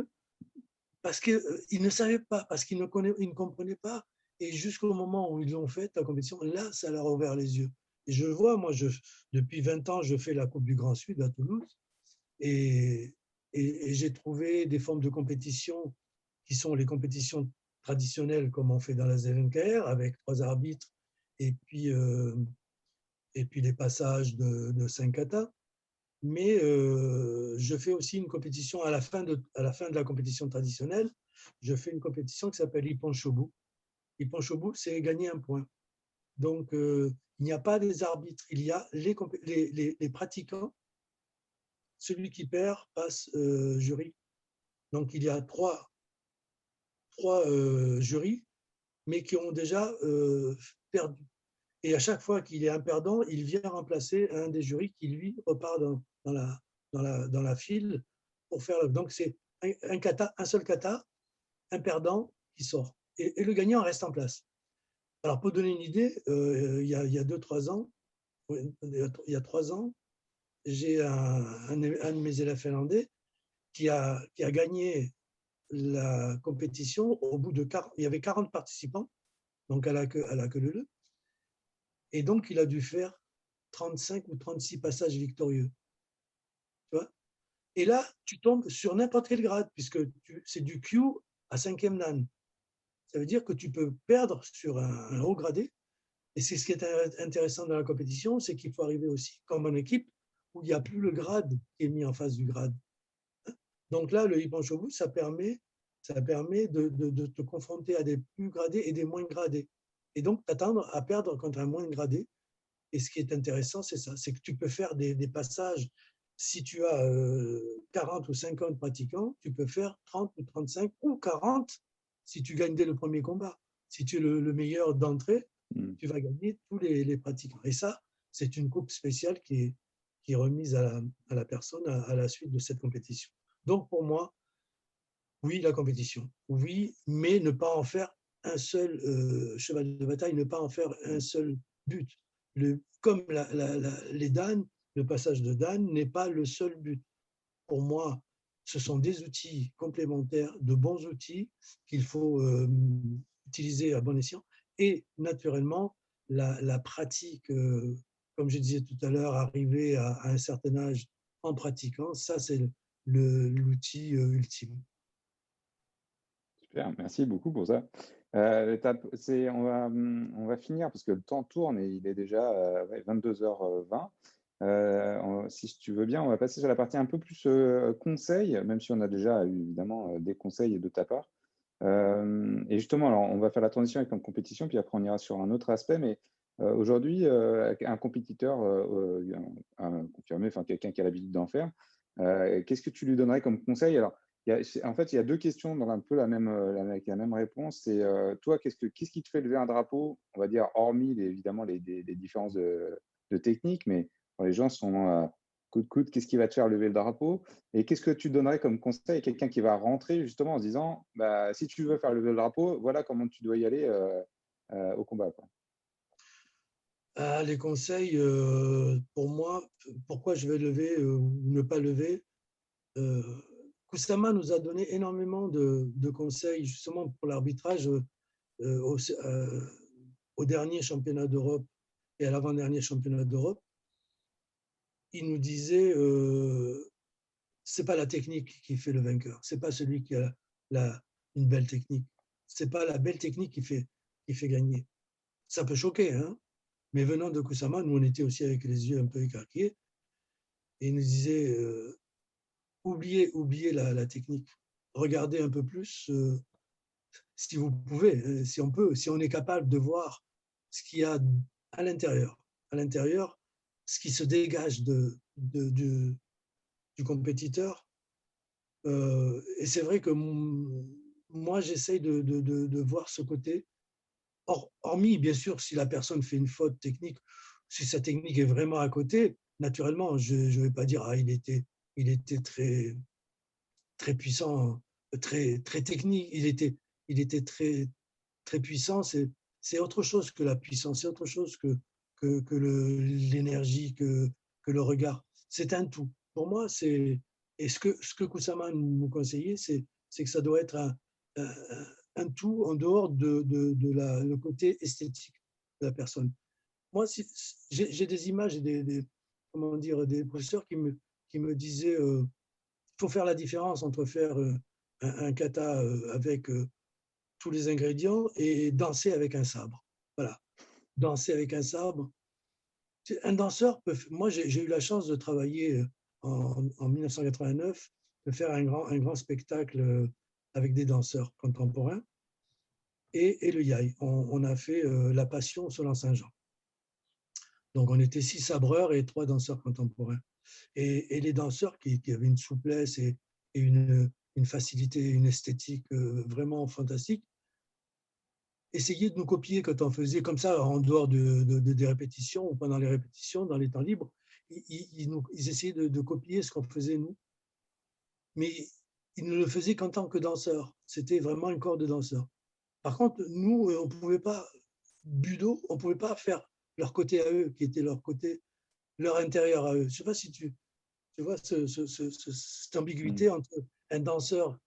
qu'ils ne savaient pas, parce qu'ils ne comprenaient pas. Et jusqu'au moment où ils ont fait la compétition, là, ça leur a ouvert les yeux. Et je vois, moi, depuis 20 ans, je fais la Coupe du Grand Sud à Toulouse. Et, et j'ai trouvé des formes de compétition qui sont les compétitions traditionnelles, comme on fait dans la ZNKR, avec 3 arbitres et puis les passages de 5 katas. Mais je fais aussi une compétition à la fin de la compétition traditionnelle. Je fais une compétition qui s'appelle Ippon Shobu. Ippon Shobu, c'est gagner un point. Donc, il n'y a pas des arbitres, il y a les pratiquants celui qui perd passe jury. Donc, il y a trois jurys, mais qui ont déjà perdu. Et à chaque fois qu'il est un perdant, il vient remplacer un des jurys qui, lui, repart dans la file pour faire. Donc, c'est un seul kata, un perdant qui sort. Et le gagnant reste en place. Alors, pour donner une idée, il y a 2-3 ans, il y a 3 ans, j'ai un de mes élèves finlandais qui a gagné la compétition au bout de 40. Il y avait 40 participants, donc à la queue leu. Et donc, il a dû faire 35 ou 36 passages victorieux. Tu vois, et là, tu tombes sur n'importe quel grade, puisque c'est du Q à 5e dan. Ça veut dire que tu peux perdre sur un haut gradé. Et c'est ce qui est intéressant dans la compétition, c'est qu'il faut arriver aussi, comme en équipe, où il n'y a plus le grade qui est mis en face du grade. Donc là, le Ippon Shobu, ça permet de te confronter à des plus gradés et des moins gradés. Et donc, t'attendre à perdre contre un moins gradé. Et ce qui est intéressant, c'est ça, c'est que tu peux faire des passages. Si tu as 40 ou 50 pratiquants, tu peux faire 30 ou 35 ou 40 si tu gagnes dès le premier combat. Si tu es le meilleur d'entrée, tu vas gagner tous les pratiquants. Et ça, c'est une coupe spéciale qui est remise à la personne à la suite de cette compétition. Donc, pour moi, oui, la compétition, oui, mais ne pas en faire un seul cheval de bataille, ne pas en faire un seul but. Comme les Dan, le passage de Dan n'est pas le seul but. Pour moi, ce sont des outils complémentaires, de bons outils qu'il faut utiliser à bon escient. Et naturellement, la pratique, comme je disais tout à l'heure, arriver à un certain âge en pratiquant, ça c'est l'outil ultime. Super, merci beaucoup pour ça. On va finir parce que le temps tourne et il est déjà 22h20. Si tu veux bien, on va passer sur la partie un peu plus conseils, même si on a déjà eu évidemment des conseils de ta part. Et justement, alors, on va faire la transition avec une compétition, puis après on ira sur un autre aspect. Mais aujourd'hui, un compétiteur confirmé, enfin quelqu'un qui a l'habitude d'en faire, qu'est-ce que tu lui donnerais comme conseil? Alors, en fait, il y a deux questions dans un peu avec la même réponse. C'est toi, qu'est-ce qui te fait lever un drapeau? On va dire, hormis évidemment des différences de technique, mais quand les gens sont coup de coude, qu'est-ce qui va te faire lever le drapeau? Et qu'est-ce que tu donnerais comme conseil à quelqu'un qui va rentrer justement en se disant, bah, si tu veux faire lever le drapeau, voilà comment tu dois y aller au combat, quoi. Les conseils, pour moi, pourquoi je vais lever ou ne pas lever, Kusama nous a donné énormément de conseils justement pour l'arbitrage au dernier championnat d'Europe et à l'avant-dernier championnat d'Europe. Il nous disait, c'est pas la technique qui fait le vainqueur, c'est pas celui qui a une belle technique, c'est pas la belle technique qui fait gagner. Ça peut choquer, hein, mais venant de Kusama, nous on était aussi avec les yeux un peu écarquillés, et il nous disait, oubliez la technique, regardez un peu plus, si vous pouvez, si on est capable de voir ce qu'il y a à l'intérieur, ce qui se dégage du compétiteur. Et c'est vrai que moi, j'essaye de voir ce côté, hormis, bien sûr, si la personne fait une faute technique, si sa technique est vraiment à côté, naturellement, je ne vais pas dire, il était très, très puissant, très, très technique, il était très, très puissant. C'est autre chose que la puissance, c'est autre chose que l'énergie, que le regard. C'est un tout. Pour moi, et ce que Kusama nous conseillait, c'est que ça doit être un tout en dehors de le côté esthétique de la personne. Moi, j'ai des images et comment dire, des professeurs qui me disaient il faut faire la différence entre faire un kata avec tous les ingrédients et danser avec un sabre. Voilà, danser avec un sabre. Un danseur peut. Moi, j'ai eu la chance de travailler en 1989, de faire un grand spectacle avec des danseurs contemporains et le yai. On a fait la Passion sur l'An Saint-Jean. Donc, on était 6 sabreurs et 3 danseurs contemporains. Et les danseurs qui avaient une souplesse et une facilité, une esthétique vraiment fantastique, essayaient de nous copier quand on faisait comme ça, en dehors des répétitions ou pendant les répétitions, dans les temps libres. Ils essayaient de copier ce qu'on faisait nous, mais ils ne le faisaient qu'en tant que danseurs. C'était vraiment un corps de danseurs. Par contre, nous, on ne pouvait pas, Budo, on ne pouvait pas faire leur côté à eux, qui était leur côté, leur intérieur à eux. Je ne sais pas si tu vois cette ambiguïté entre un danseur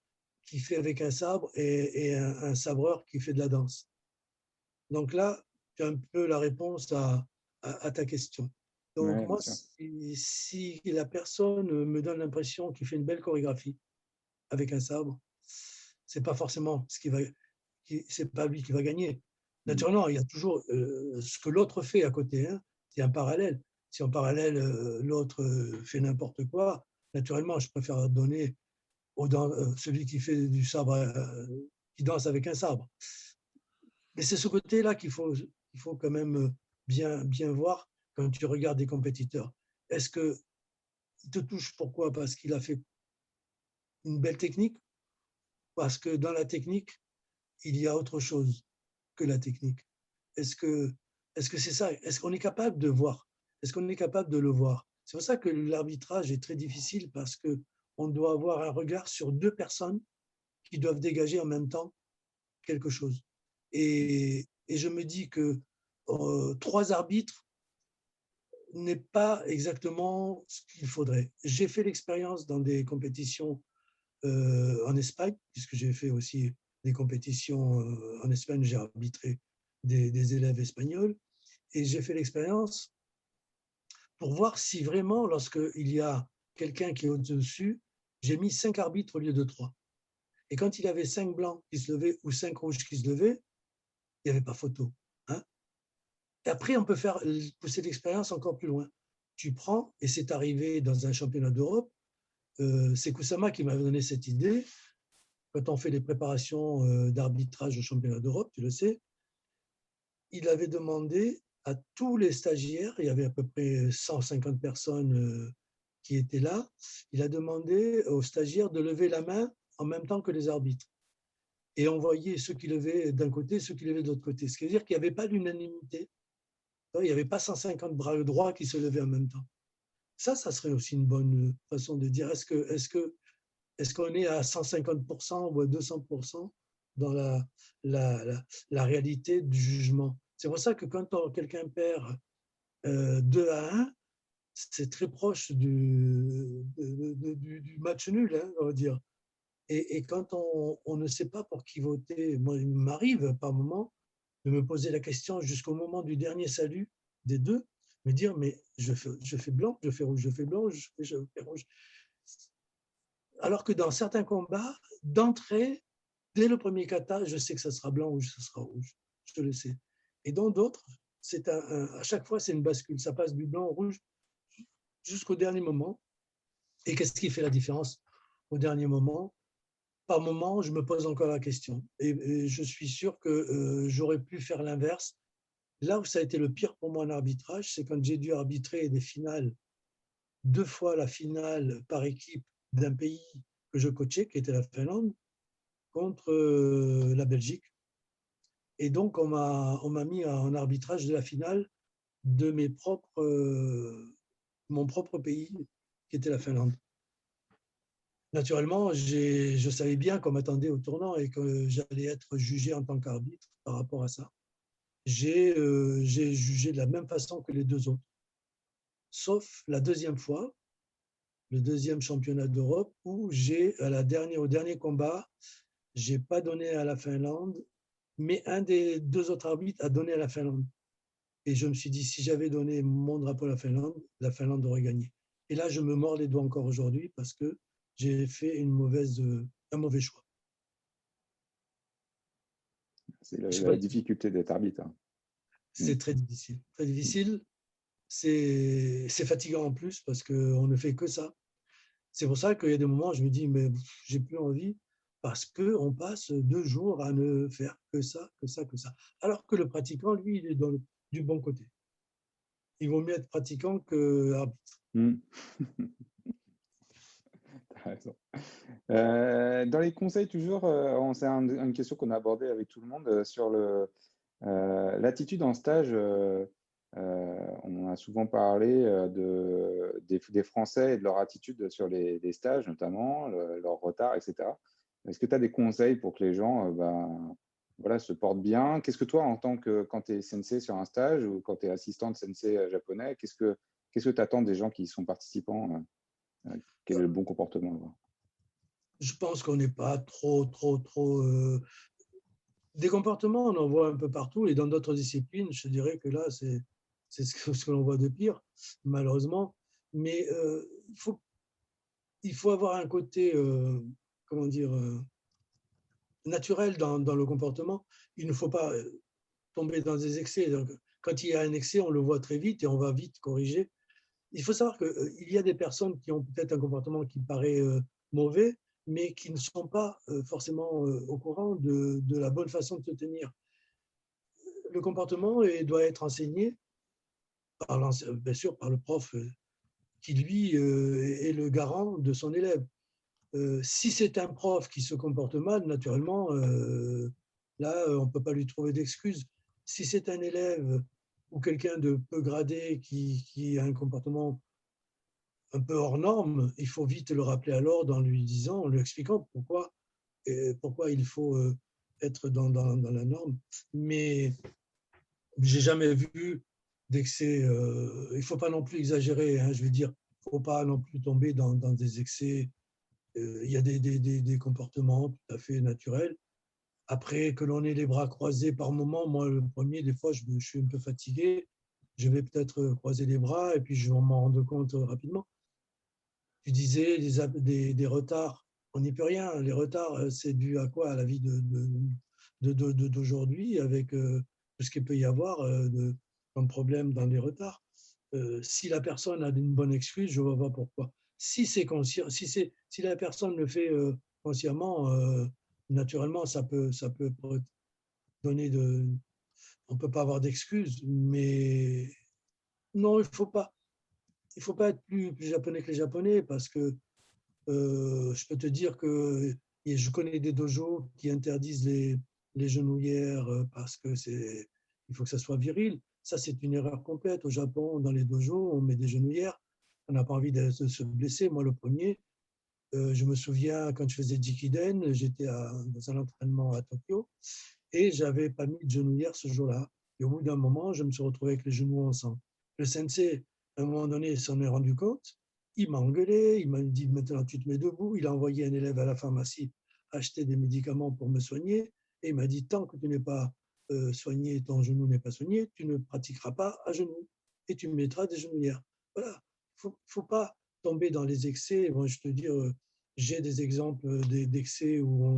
qui fait avec un sabre et un sabreur qui fait de la danse. Donc là, tu as un peu la réponse à ta question. Donc Ouais, bien moi, sûr. si la personne me donne l'impression qu'il fait une belle chorégraphie avec un sabre, c'est pas forcément c'est pas lui qui va gagner. Naturellement, il y a toujours ce que l'autre fait à côté, hein, c'est un parallèle. Si en parallèle, l'autre fait n'importe quoi, naturellement, je préfère donner celui qui fait du sabre, qui danse avec un sabre. Mais c'est ce côté-là qu'il faut quand même bien voir quand tu regardes des compétiteurs. Est-ce qu'il te touche? Pourquoi? Parce qu'il a fait une belle technique? Parce que dans la technique, il y a autre chose que la technique. Est-ce que c'est ça? Est-ce qu'on est capable de voir? Est-ce qu'on est capable de le voir? C'est pour ça que l'arbitrage est très difficile, parce qu'on doit avoir un regard sur deux personnes qui doivent dégager en même temps quelque chose. Et je me dis que trois arbitres n'est pas exactement ce qu'il faudrait. J'ai fait l'expérience dans des compétitions en Espagne, puisque j'ai fait aussi des compétitions en Espagne, j'ai arbitré des élèves espagnols, et j'ai fait l'expérience pour voir si vraiment, lorsqu'il y a quelqu'un qui est au-dessus, j'ai mis 5 arbitres au lieu de 3. Et quand il y avait 5 blancs qui se levaient ou 5 rouges qui se levaient, il n'y avait pas photo. Hein. Et après, on peut faire pousser l'expérience encore plus loin. Tu prends, et c'est arrivé dans un championnat d'Europe, c'est Kusama qui m'avait donné cette idée. Quand on fait les préparations d'arbitrage au championnat d'Europe, tu le sais, il avait demandé à tous les stagiaires, il y avait à peu près 150 personnes qui étaient là, il a demandé aux stagiaires de lever la main en même temps que les arbitres. Et on voyait ceux qui levaient d'un côté, ceux qui levaient de l'autre côté. Ce qui veut dire qu'il n'y avait pas d'unanimité. Il n'y avait pas 150 bras droits qui se levaient en même temps. Ça serait aussi une bonne façon de dire, est-ce qu'on est à 150% ou à 200% dans la réalité du jugement? C'est pour ça que quand quelqu'un perd 2-1, c'est très proche du match nul, hein, on va dire. Et quand on ne sait pas pour qui voter, moi, il m'arrive par moment de me poser la question jusqu'au moment du dernier salut des deux, me dire, mais je fais blanc, je fais rouge, je fais blanc, je fais rouge. Alors que dans certains combats, d'entrée, dès le premier kata, je sais que ça sera blanc ou ça sera rouge. Je le sais. Et dans d'autres, à chaque fois, c'est une bascule. Ça passe du blanc au rouge jusqu'au dernier moment. Et qu'est-ce qui fait la différence au dernier moment? Par moment, je me pose encore la question. Et je suis sûr que j'aurais pu faire l'inverse. Là où ça a été le pire pour moi en arbitrage, c'est quand j'ai dû arbitrer des finales, 2 fois la finale par équipe d'un pays que je coachais, qui était la Finlande, contre la Belgique. Et donc, on m'a mis en arbitrage de la finale de mon propre pays, qui était la Finlande. Naturellement, je savais bien qu'on m'attendait au tournant et que j'allais être jugé en tant qu'arbitre par rapport à ça. J'ai jugé de la même façon que les deux autres, sauf la deuxième fois, le deuxième championnat d'Europe, où au dernier combat, j'ai pas donné à la Finlande, mais un des deux autres arbitres a donné à la Finlande. Et je me suis dit, si j'avais donné mon drapeau à la Finlande aurait gagné. Et là, je me mords les doigts encore aujourd'hui parce que j'ai fait un mauvais choix. C'est Je sais pas, la difficulté d'être arbitre. Hein. c'est très difficile. Très difficile. C'est fatigant en plus parce qu'on ne fait que ça. C'est pour ça qu'il y a des moments où je me dis, mais j'ai plus envie parce qu'on passe 2 jours à ne faire que ça, que ça, que ça. Alors que le pratiquant, lui, il est du bon côté. Il vaut mieux être pratiquant que arbitre. Mm. T'as raison. Dans les conseils, toujours, c'est une question qu'on a abordée avec tout le monde sur l'attitude en stage. On a souvent parlé des Français et de leur attitude sur les stages, notamment, leur retard, etc. Est-ce que tu as des conseils pour que les gens voilà, se portent bien? Qu'est-ce que toi, quand tu es sensei sur un stage ou quand tu es assistant de sensei japonais, qu'est-ce que tu attends des gens qui sont participants? Quel est le bon comportement à avoir? Je pense qu'on n'est pas trop. Des comportements, on en voit un peu partout, et dans d'autres disciplines, je dirais que là, c'est ce que l'on voit de pire, malheureusement. Mais il faut avoir un côté, comment dire, naturel dans le comportement. Il ne faut pas tomber dans des excès. Donc, quand il y a un excès, on le voit très vite et on va vite corriger. Il faut savoir qu'il y a des personnes qui ont peut-être un comportement qui paraît mauvais, mais qui ne sont pas forcément au courant de la bonne façon de se tenir. Le comportement doit être enseigné, bien sûr, par le prof qui, lui, est le garant de son élève. Si c'est un prof qui se comporte mal, naturellement, là, on ne peut pas lui trouver d'excuses. Si c'est un élève ou quelqu'un de peu gradé qui a un comportement un peu hors norme, il faut vite le rappeler à l'ordre en lui disant, en lui expliquant pourquoi il faut être dans la norme. Mais j'ai jamais vu d'excès. Il ne faut pas non plus exagérer. Hein, je veux dire, il ne faut pas non plus tomber dans des excès. Il y a des comportements tout à fait naturels. Après, que l'on ait les bras croisés par moment, moi, le premier, des fois, je suis un peu fatigué. Je vais peut-être croiser les bras et puis je vais m'en rendre compte rapidement. Tu disais des retards. On n'y peut rien. Les retards, c'est dû à quoi? À la vie d'aujourd'hui, avec tout ce qu'il peut y avoir comme problème dans les retards. Si la personne a une bonne excuse, je ne vois pas pourquoi. Si c'est conscient, si la personne le fait consciemment, naturellement, ça peut donner de. On ne peut pas avoir d'excuses, mais non, il ne faut pas. Il faut pas être plus japonais que les Japonais parce que je peux te dire que je connais des dojos qui interdisent les genouillères parce que il faut que ça soit viril. Ça, c'est une erreur complète. Au Japon, dans les dojos, on met des genouillères. On n'a pas envie de se blesser. Moi, le premier, je me souviens quand je faisais Jikiden, j'étais dans un entraînement à Tokyo et j'avais pas mis de genouillère ce jour-là. Et au bout d'un moment, je me suis retrouvé avec les genoux ensemble. Le sensei, à un moment donné, s'en est rendu compte. Il m'a engueulé, il m'a dit maintenant tu te mets debout. Il a envoyé un élève à la pharmacie acheter des médicaments pour me soigner. Et il m'a dit tant que tu n'es pas soigné, ton genou n'est pas soigné, tu ne pratiqueras pas à genoux et tu mettras des genouillères. Voilà, il ne faut pas tomber dans les excès. Bon, je te dis, j'ai des exemples d'excès où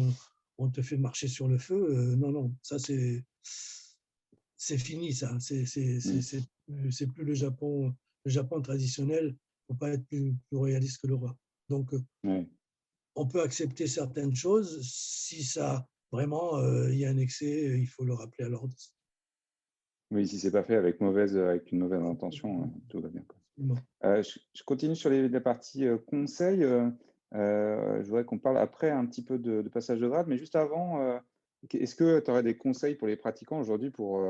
on te fait marcher sur le feu. Non, non, ça c'est fini, ça. Mm. C'est plus le Japon traditionnel. Il ne faut pas être plus réaliste que le roi. Donc, Ouais. on peut accepter certaines choses. Si ça, vraiment, il y a un excès, il faut le rappeler à l'ordre. Oui, si c'est pas fait avec une mauvaise intention, tout va bien, quoi. Bon. Je continue sur la partie conseils. Je voudrais qu'on parle après un petit peu de passage de grade, mais juste avant, est-ce que tu aurais des conseils pour les pratiquants aujourd'hui pour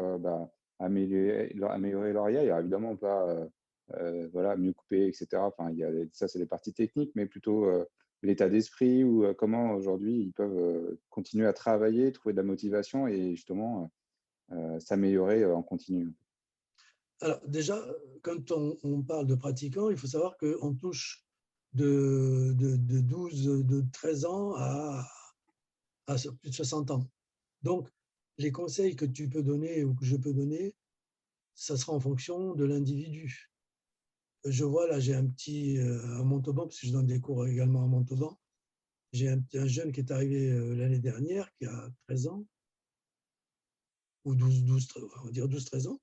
améliorer leur IA? Il y a évidemment pas voilà, mieux couper, etc. Enfin, ça, c'est des parties techniques, mais plutôt l'état d'esprit ou comment aujourd'hui ils peuvent continuer à travailler, trouver de la motivation et justement s'améliorer en continu. Alors, déjà, quand on parle de pratiquants, il faut savoir qu'on touche de 12, de 13 ans à plus de 60 ans. Donc, les conseils que tu peux donner ou que je peux donner, ça sera en fonction de l'individu. Je vois là, j'ai un petit à Montauban, parce que je donne des cours également à Montauban. J'ai un jeune qui est arrivé l'année dernière, qui a 13 ans, ou 12 on va dire 12-13 ans,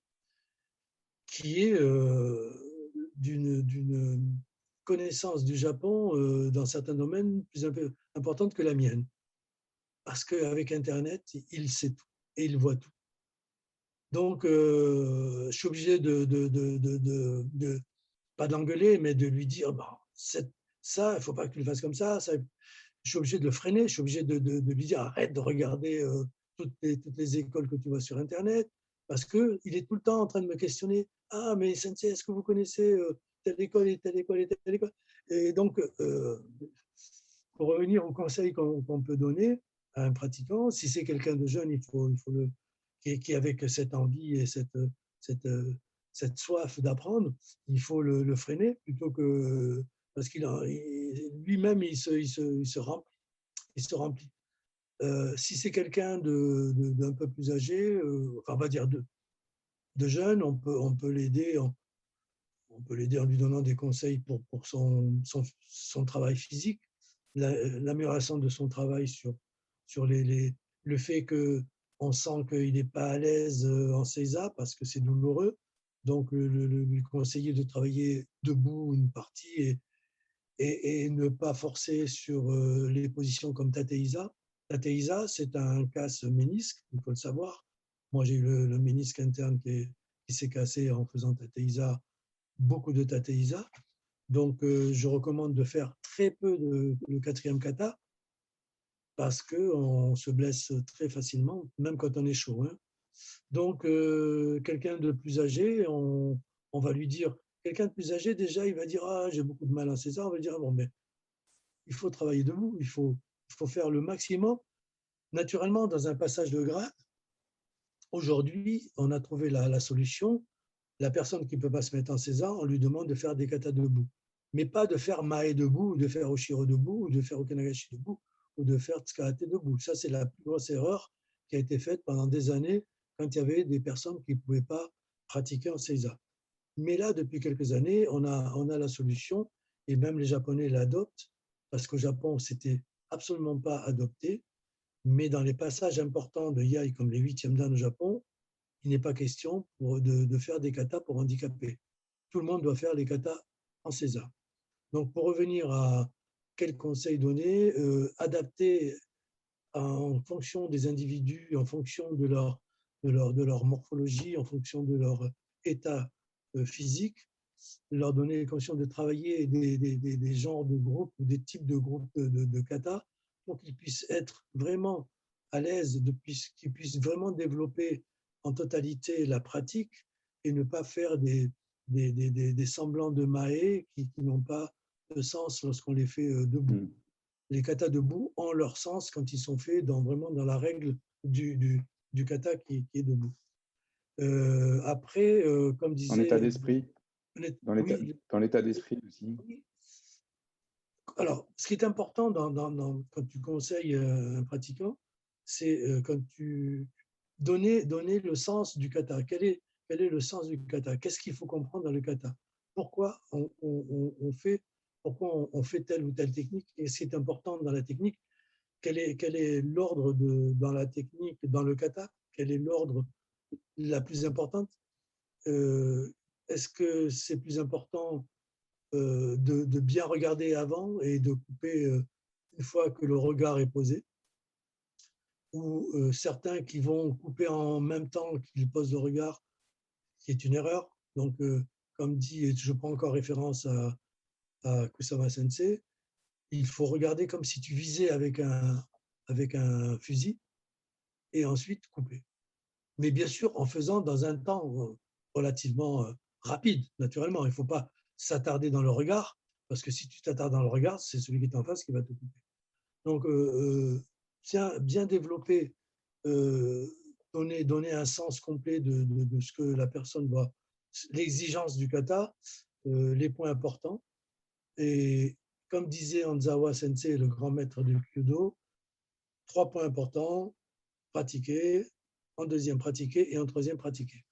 qui est d'une connaissance du Japon dans certains domaines plus importante que la mienne. Parce qu'avec Internet, il sait tout et il voit tout. Donc, je suis obligé pas de l'engueuler, mais de lui dire, bah, ça, il ne faut pas que tu le fasses comme ça. Je suis obligé de le freiner, je suis obligé de lui dire, arrête de regarder toutes les écoles que tu vois sur Internet, parce qu'il est tout le temps en train de me questionner, ah, mais sensei, est-ce que vous connaissez telle école et telle école et telle école? Et donc, pour revenir aux conseils qu'on peut donner à un pratiquant, si c'est quelqu'un de jeune, il faut qui est avec cette envie et cette, cette soif d'apprendre, il faut le freiner plutôt que parce qu'il lui-même il se remplit. Il se remplit. Si c'est quelqu'un d'un peu plus âgé, enfin on va dire de jeune, on peut l'aider on peut l'aider en lui donnant des conseils pour son travail physique, l'amélioration de son travail sur le fait qu'on sent qu'il n'est pas à l'aise en CESA parce que c'est douloureux. Donc, lui conseiller de travailler debout une partie et ne pas forcer sur les positions comme Tateisa. Tateisa, c'est un casse-ménisque, il faut le savoir. Moi, j'ai eu le ménisque interne qui s'est cassé en faisant Tateisa, beaucoup de Tateisa. Donc, je recommande de faire très peu le quatrième kata parce qu'on se blesse très facilement, même quand on est chaud. Hein. Donc, quelqu'un de plus âgé, on va lui dire, quelqu'un de plus âgé, déjà, il va dire, ah, j'ai beaucoup de mal à César. On va dire, bon, mais il faut travailler debout, il faut faire le maximum. Naturellement, dans un passage de grade, aujourd'hui, on a trouvé la solution. La personne qui ne peut pas se mettre en César, on lui demande de faire des katas debout. Mais pas de faire Mae debout, ou de faire Oshiro debout, ou de faire Okanagashi debout, ou de faire Tsukarate debout. Ça, c'est la plus grosse erreur qui a été faite pendant des années quand il y avait des personnes qui ne pouvaient pas pratiquer en César. Mais là, depuis quelques années, on a la solution, et même les Japonais l'adoptent, parce qu'au Japon, c'était absolument pas adopté. Mais dans les passages importants de Yai, comme les 8e dan au Japon, il n'est pas question de faire des katas pour handicapés. Tout le monde doit faire les katas en César. Donc, pour revenir à quels conseils donner, adapter en fonction des individus, en fonction de leur morphologie, en fonction de leur état physique, leur donner les conditions de travailler des genres de groupes ou des types de groupes de kata pour qu'ils puissent être vraiment à l'aise, qu'ils puissent vraiment développer en totalité la pratique et ne pas faire des semblants de mae qui n'ont pas de sens lorsqu'on les fait debout. Les katas debout ont leur sens quand ils sont faits vraiment dans la règle du kata qui est debout. Après, comme En état disait... d'esprit, Oui, dans l'état d'esprit aussi. oui. Alors, ce qui est important quand tu conseilles un pratiquant, c'est quand tu donner le sens du kata. Quel est le sens du kata? Qu'est-ce qu'il faut comprendre dans le kata? Pourquoi on fait telle ou telle technique? Et ce qui est important dans la technique, quel est l'ordre dans la technique, dans le kata? Quel est l'ordre la plus importante? Est-ce que c'est plus important de bien regarder avant et de couper une fois que le regard est posé, ou certains qui vont couper en même temps qu'ils posent le regard, qui est une erreur. Donc, comme dit, et je prends encore référence à Kusama Sensei, il faut regarder comme si tu visais avec un fusil et ensuite couper. Mais bien sûr, en faisant dans un temps relativement rapide, naturellement. Il ne faut pas s'attarder dans le regard, parce que si tu t'attardes dans le regard, c'est celui qui est en face qui va te couper. Donc, bien développer, donner un sens complet de ce que la personne doit, l'exigence du kata, les points importants. Et comme disait Anzawa Sensei, le grand maître du Kyudo, 3 points importants, pratiquer, en deuxième pratiquer et en troisième pratiquer.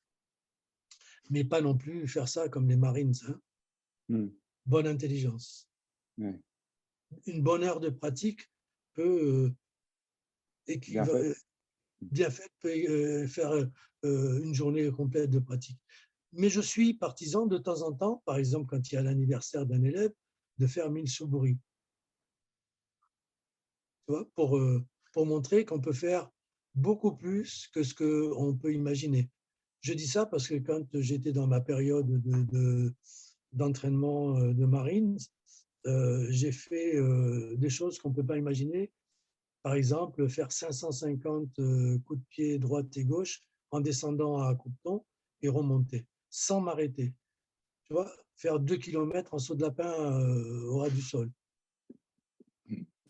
Mais pas non plus faire ça comme les Marines. Hein. Bonne intelligence. Une bonne heure de pratique peut bien faite peut faire une journée complète de pratique. Mais je suis partisan de temps en temps, par exemple quand il y a l'anniversaire d'un élève, de faire Minsuburi. Tu vois, pour montrer qu'on peut faire beaucoup plus que ce qu'on peut imaginer. Je dis ça parce que quand j'étais dans ma période d'entraînement de Marines, j'ai fait des choses qu'on ne peut pas imaginer. Par exemple, faire 550 coups de pied droite et gauche en descendant à coupe-ton et remonter, sans m'arrêter. Tu vois, faire 2 kilomètres en saut de lapin au ras du sol.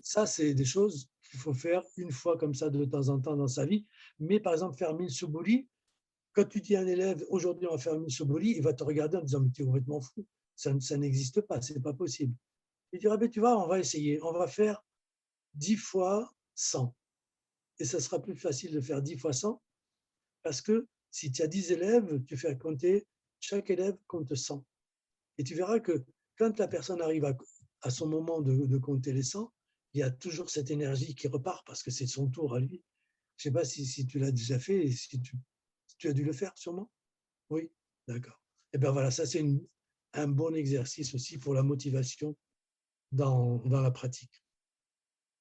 Ça, c'est des choses qu'il faut faire une fois comme ça de temps en temps dans sa vie. Mais par exemple, faire 1000 Suboli, quand tu dis à un élève, aujourd'hui on va faire 1000 Suboli, il va te regarder en disant, mais tu es complètement fou, ça n'existe pas, c'est pas possible. Il dira, ben, tu vois, on va essayer, on va faire 10 fois 100. Et ça sera plus facile de faire 10 fois 100 parce que si tu as 10 élèves, tu fais compter, chaque élève compte 100. Et tu verras que quand la personne arrive à son moment de compter les 100, il y a toujours cette énergie qui repart parce que c'est son tour à lui. Je ne sais pas si tu l'as déjà fait et si tu as dû le faire sûrement. Oui, d'accord. Et bien voilà, ça c'est un bon exercice aussi pour la motivation dans la pratique.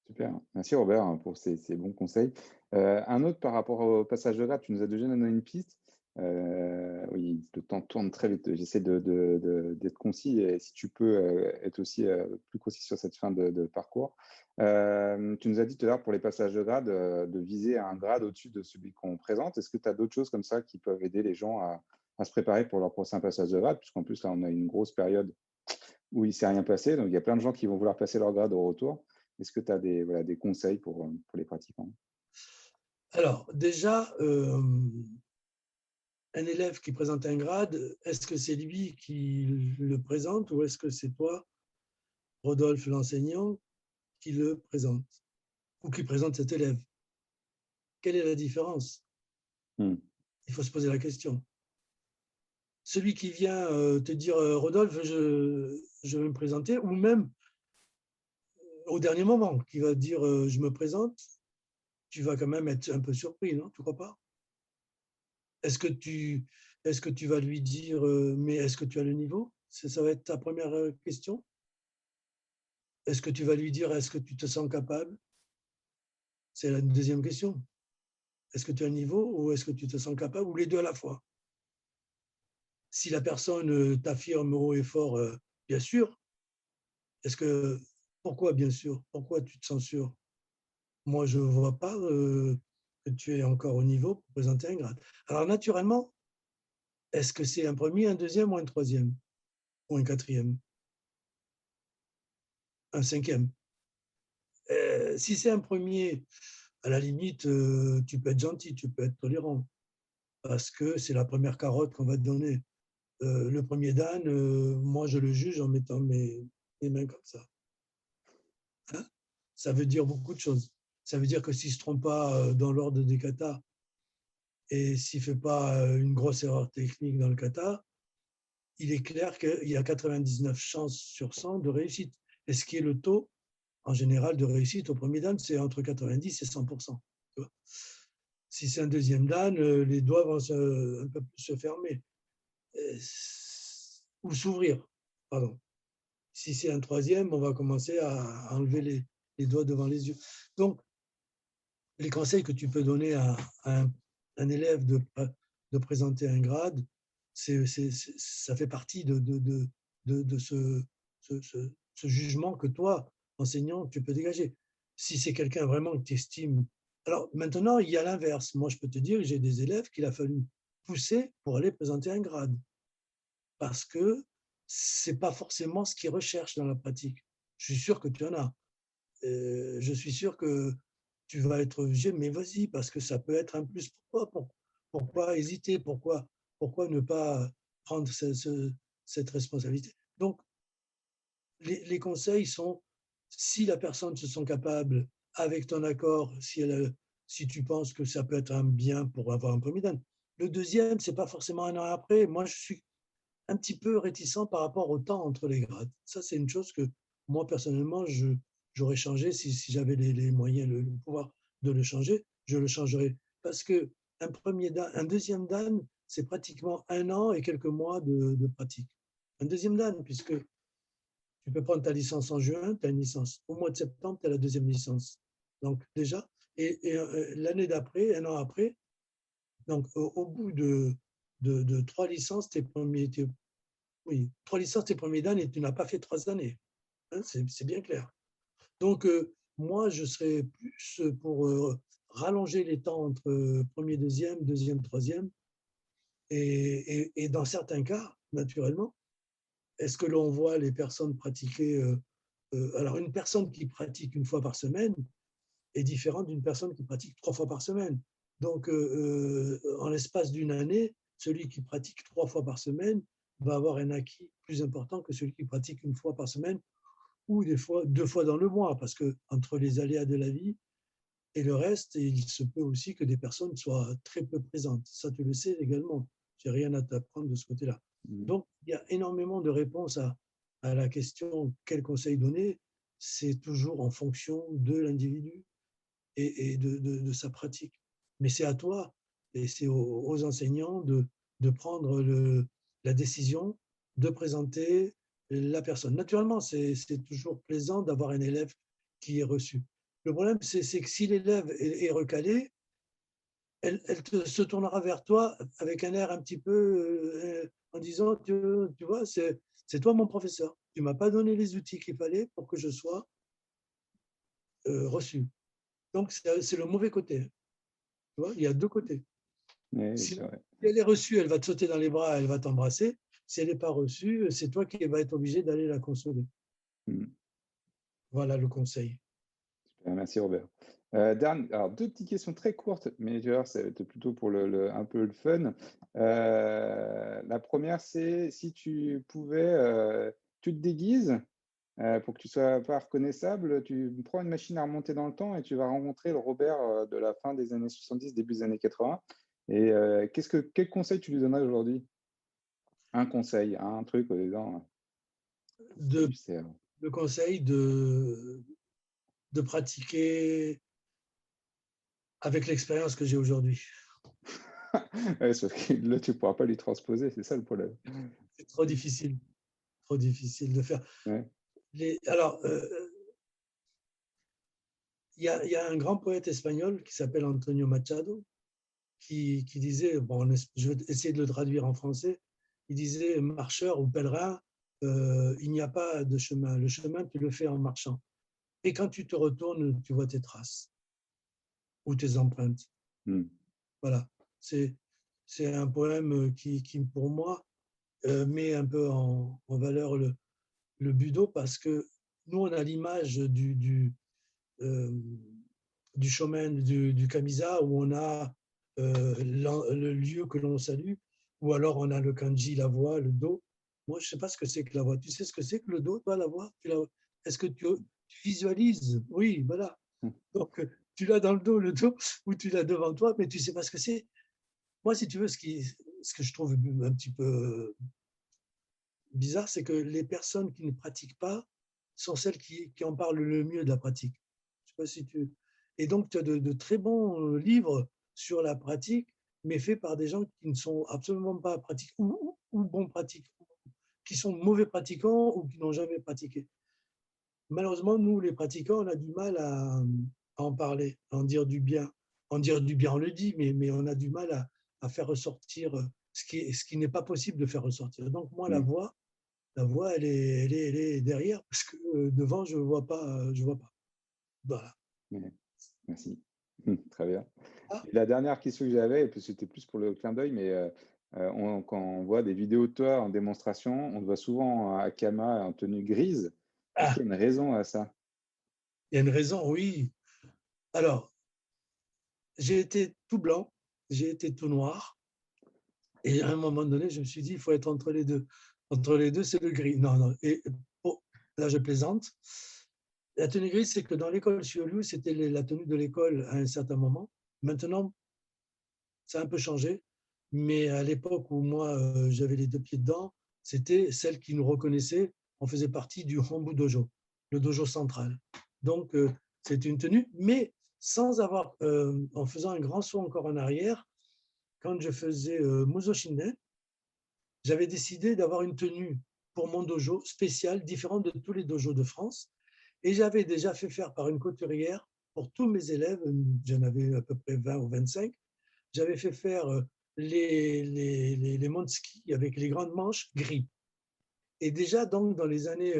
Super. Merci Robert pour ces bons conseils. Un autre par rapport au passage de grade, tu nous as déjà donné une piste. Oui, le temps tourne très vite. J'essaie d'être concis et si tu peux être aussi plus concis sur cette fin de parcours. Tu nous as dit tout à l'heure pour les passages de grade de viser un grade au-dessus de celui qu'on présente. Est-ce que tu as d'autres choses comme ça qui peuvent aider les gens à se préparer pour leur prochain passage de grade? Puisqu'en plus, là, on a une grosse période où il ne s'est rien passé. Donc, il y a plein de gens qui vont vouloir passer leur grade au retour. Est-ce que tu as des conseils pour les pratiquants? Alors déjà, un élève qui présente un grade, est-ce que c'est lui qui le présente ou est-ce que c'est toi, Rodolphe l'enseignant, qui le présente ou qui présente cet élève? Quelle est la différence? Il faut se poser la question. Celui qui vient te dire Rodolphe, je vais me présenter, ou même au dernier moment, qui va dire je me présente, tu vas quand même être un peu surpris, non? Tu crois pas? Est-ce que tu vas lui dire mais est-ce que tu as le niveau? Ça va être ta première question. Est-ce que tu vas lui dire est-ce que tu te sens capable? C'est la deuxième question. Est-ce que tu as le niveau ou est-ce que tu te sens capable ou les deux à la fois? Si la personne t'affirme haut et fort, bien sûr, est-ce que pourquoi bien sûr? Pourquoi tu te sens sûr? Moi, je ne vois pas que tu es encore au niveau pour présenter un grade. Alors naturellement, est-ce que c'est un premier, un deuxième ou un troisième? Ou un quatrième? Un cinquième? Si c'est un premier, à la limite, tu peux être gentil, tu peux être tolérant, parce que c'est la première carotte qu'on va te donner. Le premier dan, moi je le juge en mettant mes mains comme ça. Hein, ça veut dire beaucoup de choses. Ça veut dire que s'il ne se trompe pas dans l'ordre des katas et s'il ne fait pas une grosse erreur technique dans le kata, il est clair qu'il y a 99 chances sur 100 de réussite. Et ce qui est le taux, en général, de réussite au premier dan, c'est entre 90 et 100%. Tu vois. Si c'est un deuxième dan, les doigts vont un peu plus se fermer ou s'ouvrir. Pardon. Si c'est un troisième, on va commencer à enlever les doigts devant les yeux. Donc, les conseils que tu peux donner à un élève de présenter un grade, ça fait partie de ce jugement que toi, enseignant, tu peux dégager. Si c'est quelqu'un vraiment que tu estimes. Alors maintenant, il y a l'inverse. Moi, je peux te dire que j'ai des élèves qu'il a fallu pousser pour aller présenter un grade. Parce que ce n'est pas forcément ce qu'ils recherchent dans la pratique. Je suis sûr que tu en as. Je suis sûr que tu vas être obligé, mais vas-y, parce que ça peut être un plus. Pourquoi hésiter? Pourquoi ne pas prendre cette responsabilité? Donc, les conseils sont, si la personne se sent capable, avec ton accord, si tu penses que ça peut être un bien pour avoir un premier dan. Le deuxième, ce n'est pas forcément un an après. Moi, je suis un petit peu réticent par rapport au temps entre les grades. Ça, c'est une chose que moi, personnellement, j'aurais changé si j'avais les moyens, le pouvoir de le changer, je le changerais. Parce que un deuxième dan, c'est pratiquement un an et quelques mois de pratique. Un deuxième dan, puisque tu peux prendre ta licence en juin, tu as une licence. Au mois de septembre, tu as la deuxième licence. Donc déjà, et l'année d'après, un an après, donc au bout de 3 licences, tu es Oui, 3 licences tes premiers dan et tu n'as pas fait 3 années. Hein, c'est bien clair. Donc, moi, je serais plus pour rallonger les temps entre premier, deuxième, troisième. Et dans certains cas, naturellement, est-ce que l'on voit les personnes pratiquer alors, une personne qui pratique une fois par semaine est différente d'une personne qui pratique 3 fois par semaine. Donc, en l'espace d'une année, celui qui pratique 3 fois par semaine va avoir un acquis plus important que celui qui pratique une fois par semaine ou des fois 2 fois dans le mois, parce que entre les aléas de la vie et le reste, il se peut aussi que des personnes soient très peu présentes. Ça, tu le sais également. J'ai rien à t'apprendre de ce côté-là. Mhm. Donc, il y a énormément de réponses à la question quel conseil donner. C'est toujours en fonction de l'individu et de sa pratique. Mais c'est à toi et c'est aux enseignants de prendre la décision de présenter la personne. Naturellement, c'est toujours plaisant d'avoir un élève qui est reçu. Le problème, c'est que si l'élève est recalé, elle se tournera vers toi avec un air un petit peu en disant, tu vois, c'est toi mon professeur. Tu ne m'as pas donné les outils qu'il fallait pour que je sois reçu. Donc, c'est le mauvais côté. Tu vois, il y a deux côtés. Oui, Si c'est vrai. elle est reçue, elle va te sauter dans les bras, elle va t'embrasser. Si elle n'est pas reçue, c'est toi qui vas être obligé d'aller la consoler. Mhm. Voilà le conseil. Super, merci Robert. Alors, deux petites questions très courtes, mais tu vois, c'est plutôt pour un peu le fun. La première, c'est si tu pouvais, tu te déguises pour que tu sois pas reconnaissable, tu prends une machine à remonter dans le temps et tu vas rencontrer le Robert de la fin des années 70, début des années 80. Et quel conseil tu lui donnerais aujourd'hui? Un conseil, un truc en disant, De, salut, c'est... le conseil de pratiquer avec l'expérience que j'ai aujourd'hui. Ouais, sauf que là, tu ne pourras pas lui transposer, c'est ça le problème. C'est trop difficile de faire. Ouais. Alors, il y a un grand poète espagnol qui s'appelle Antonio Machado qui disait, bon, je vais essayer de le traduire en français, il disait, marcheur ou pèlerin, il n'y a pas de chemin. Le chemin, tu le fais en marchant. Et quand tu te retournes, tu vois tes traces ou tes empreintes. Mm. Voilà. C'est un poème qui, pour moi, met un peu en valeur le budo parce que nous, on a l'image euh, du showman, du camisa, où on a le lieu que l'on salue, ou alors on a le kanji, la voix, le dos. Moi, je ne sais pas ce que c'est que la voix. Tu sais ce que c'est que le dos, toi, la voix? Est-ce que tu visualises? Oui, voilà. Mm. Donc, tu l'as dans le dos, ou tu l'as devant toi, mais tu ne sais pas ce que c'est. Moi, si tu veux, ce que je trouve un petit peu bizarre, c'est que les personnes qui ne pratiquent pas sont celles qui en parlent le mieux de la pratique. Je sais pas si tu... Et donc, tu as de très bons livres sur la pratique, mais faits par des gens qui ne sont absolument pas pratiquants ou bons pratiquants, qui sont mauvais pratiquants ou qui n'ont jamais pratiqué. Malheureusement, nous, les pratiquants, on a du mal à en parler, à en dire du bien. En dire du bien, on le dit, mais on a du mal à faire ressortir ce qui n'est pas possible de faire ressortir. Donc, moi, Mm. la voix, elle est derrière parce que devant, je vois pas, je vois pas. Voilà. Ouais. Merci. Mm. Très bien. Ah, Et la dernière question que j'avais, et puis c'était plus pour le clin d'œil, mais quand on voit des vidéos de toi en démonstration, on te voit souvent à Kama en tenue grise. Est-ce ah, qu'il y a une raison à ça? il y a une raison, oui. Alors, j'ai été tout blanc, j'ai été tout noir, et à un moment donné, je me suis dit, il faut être entre les deux. Entre les deux, c'est le gris. Non, non. Et oh, là, je plaisante. La tenue grise, c'est que dans l'école Chiolou, c'était la tenue de l'école à un certain moment. Maintenant, ça a un peu changé, mais à l'époque où moi, j'avais les deux pieds dedans, c'était celle qui nous reconnaissait. On faisait partie du Hombu Dojo, le dojo central. Donc, c'est une tenue, mais sans avoir, en faisant un grand saut encore en arrière, quand je faisais Muso Shinden, j'avais décidé d'avoir une tenue pour mon dojo spéciale, différente de tous les dojos de France. Et j'avais déjà fait faire par une couturière pour tous mes élèves, j'en avais à peu près 20 ou 25, j'avais fait faire les monts de ski avec les grandes manches gris. Et déjà, donc, dans les années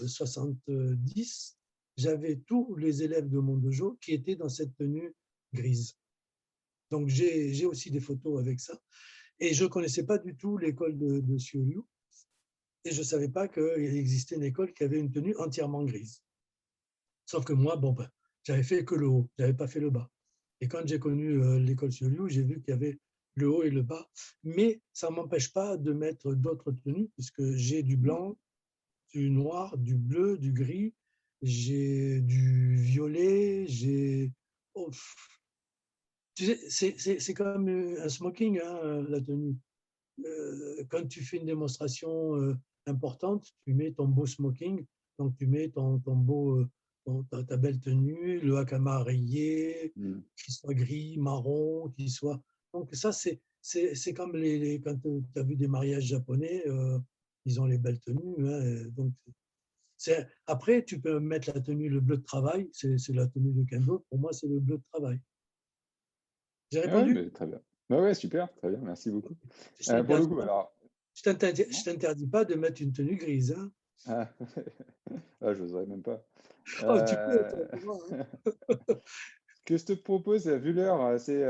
70, j'avais tous les élèves de mon dojo qui étaient dans cette tenue grise. Donc, j'ai aussi des photos avec ça. Et je ne connaissais pas du tout l'école de Xiu. Et je ne savais pas qu'il existait une école qui avait une tenue entièrement grise. Sauf que moi, bon, ben, j'avais fait que le haut, je n'avais pas fait le bas. Et quand j'ai connu l'école Xiu, j'ai vu qu'il y avait le haut et le bas. Mais ça ne m'empêche pas de mettre d'autres tenues, puisque j'ai du blanc, du noir, du bleu, du gris, j'ai du violet, j'ai... Oh, tu sais, c'est comme un smoking, hein, la tenue. Quand tu fais une démonstration importante, tu mets ton beau smoking, donc tu mets ton beau, ta belle tenue, le hakama rayé, qu'il soit gris, marron, qu'il soit... Donc ça, c'est comme quand tu as vu des mariages japonais, ils ont les belles tenues. Hein, donc après, tu peux mettre la tenue, le bleu de travail, c'est la tenue de Kendo. Pour moi, c'est le bleu de travail. J'ai Ouais, répondu? mais très bien. Ouais, ouais, super, très bien, merci beaucoup. Je Pour le t'interdis coup, pas, alors, je comment? t'interdis pas de mettre une tenue grise. Hein. Ah, ah, je n'oserais même pas. Oh, tu peux, Euh, toi, tu vois, hein. Ce que je te propose, vu l'heure, c'est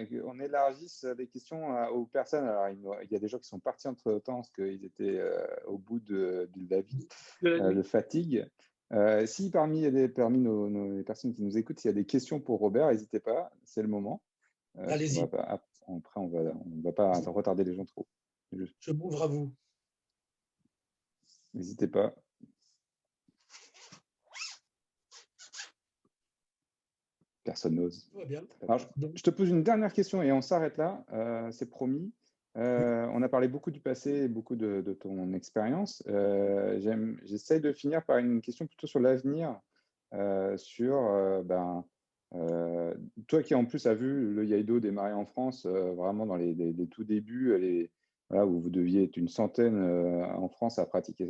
qu'on élargisse les questions aux personnes. Alors, il y a des gens qui sont partis entre-temps parce qu'ils étaient au bout de la vie, De la de nuit. fatigue. Si parmi les personnes qui nous écoutent, s'il y a des questions pour Robert, n'hésitez pas, c'est le moment. Parce qu'on va Allez-y, pas, après, on va pas retarder les gens trop. je m'ouvre à vous. N'hésitez pas. Personne n'ose. Tout va bien. Alors, Donc, je te pose une dernière question et on s'arrête là, c'est promis. oui. On a parlé beaucoup du passé et beaucoup de ton expérience. J'essaye de finir par une question plutôt sur l'avenir, sur toi qui en plus as vu le Iaido démarrer en France vraiment dans les tout débuts, voilà, où vous deviez être une centaine en France à pratiquer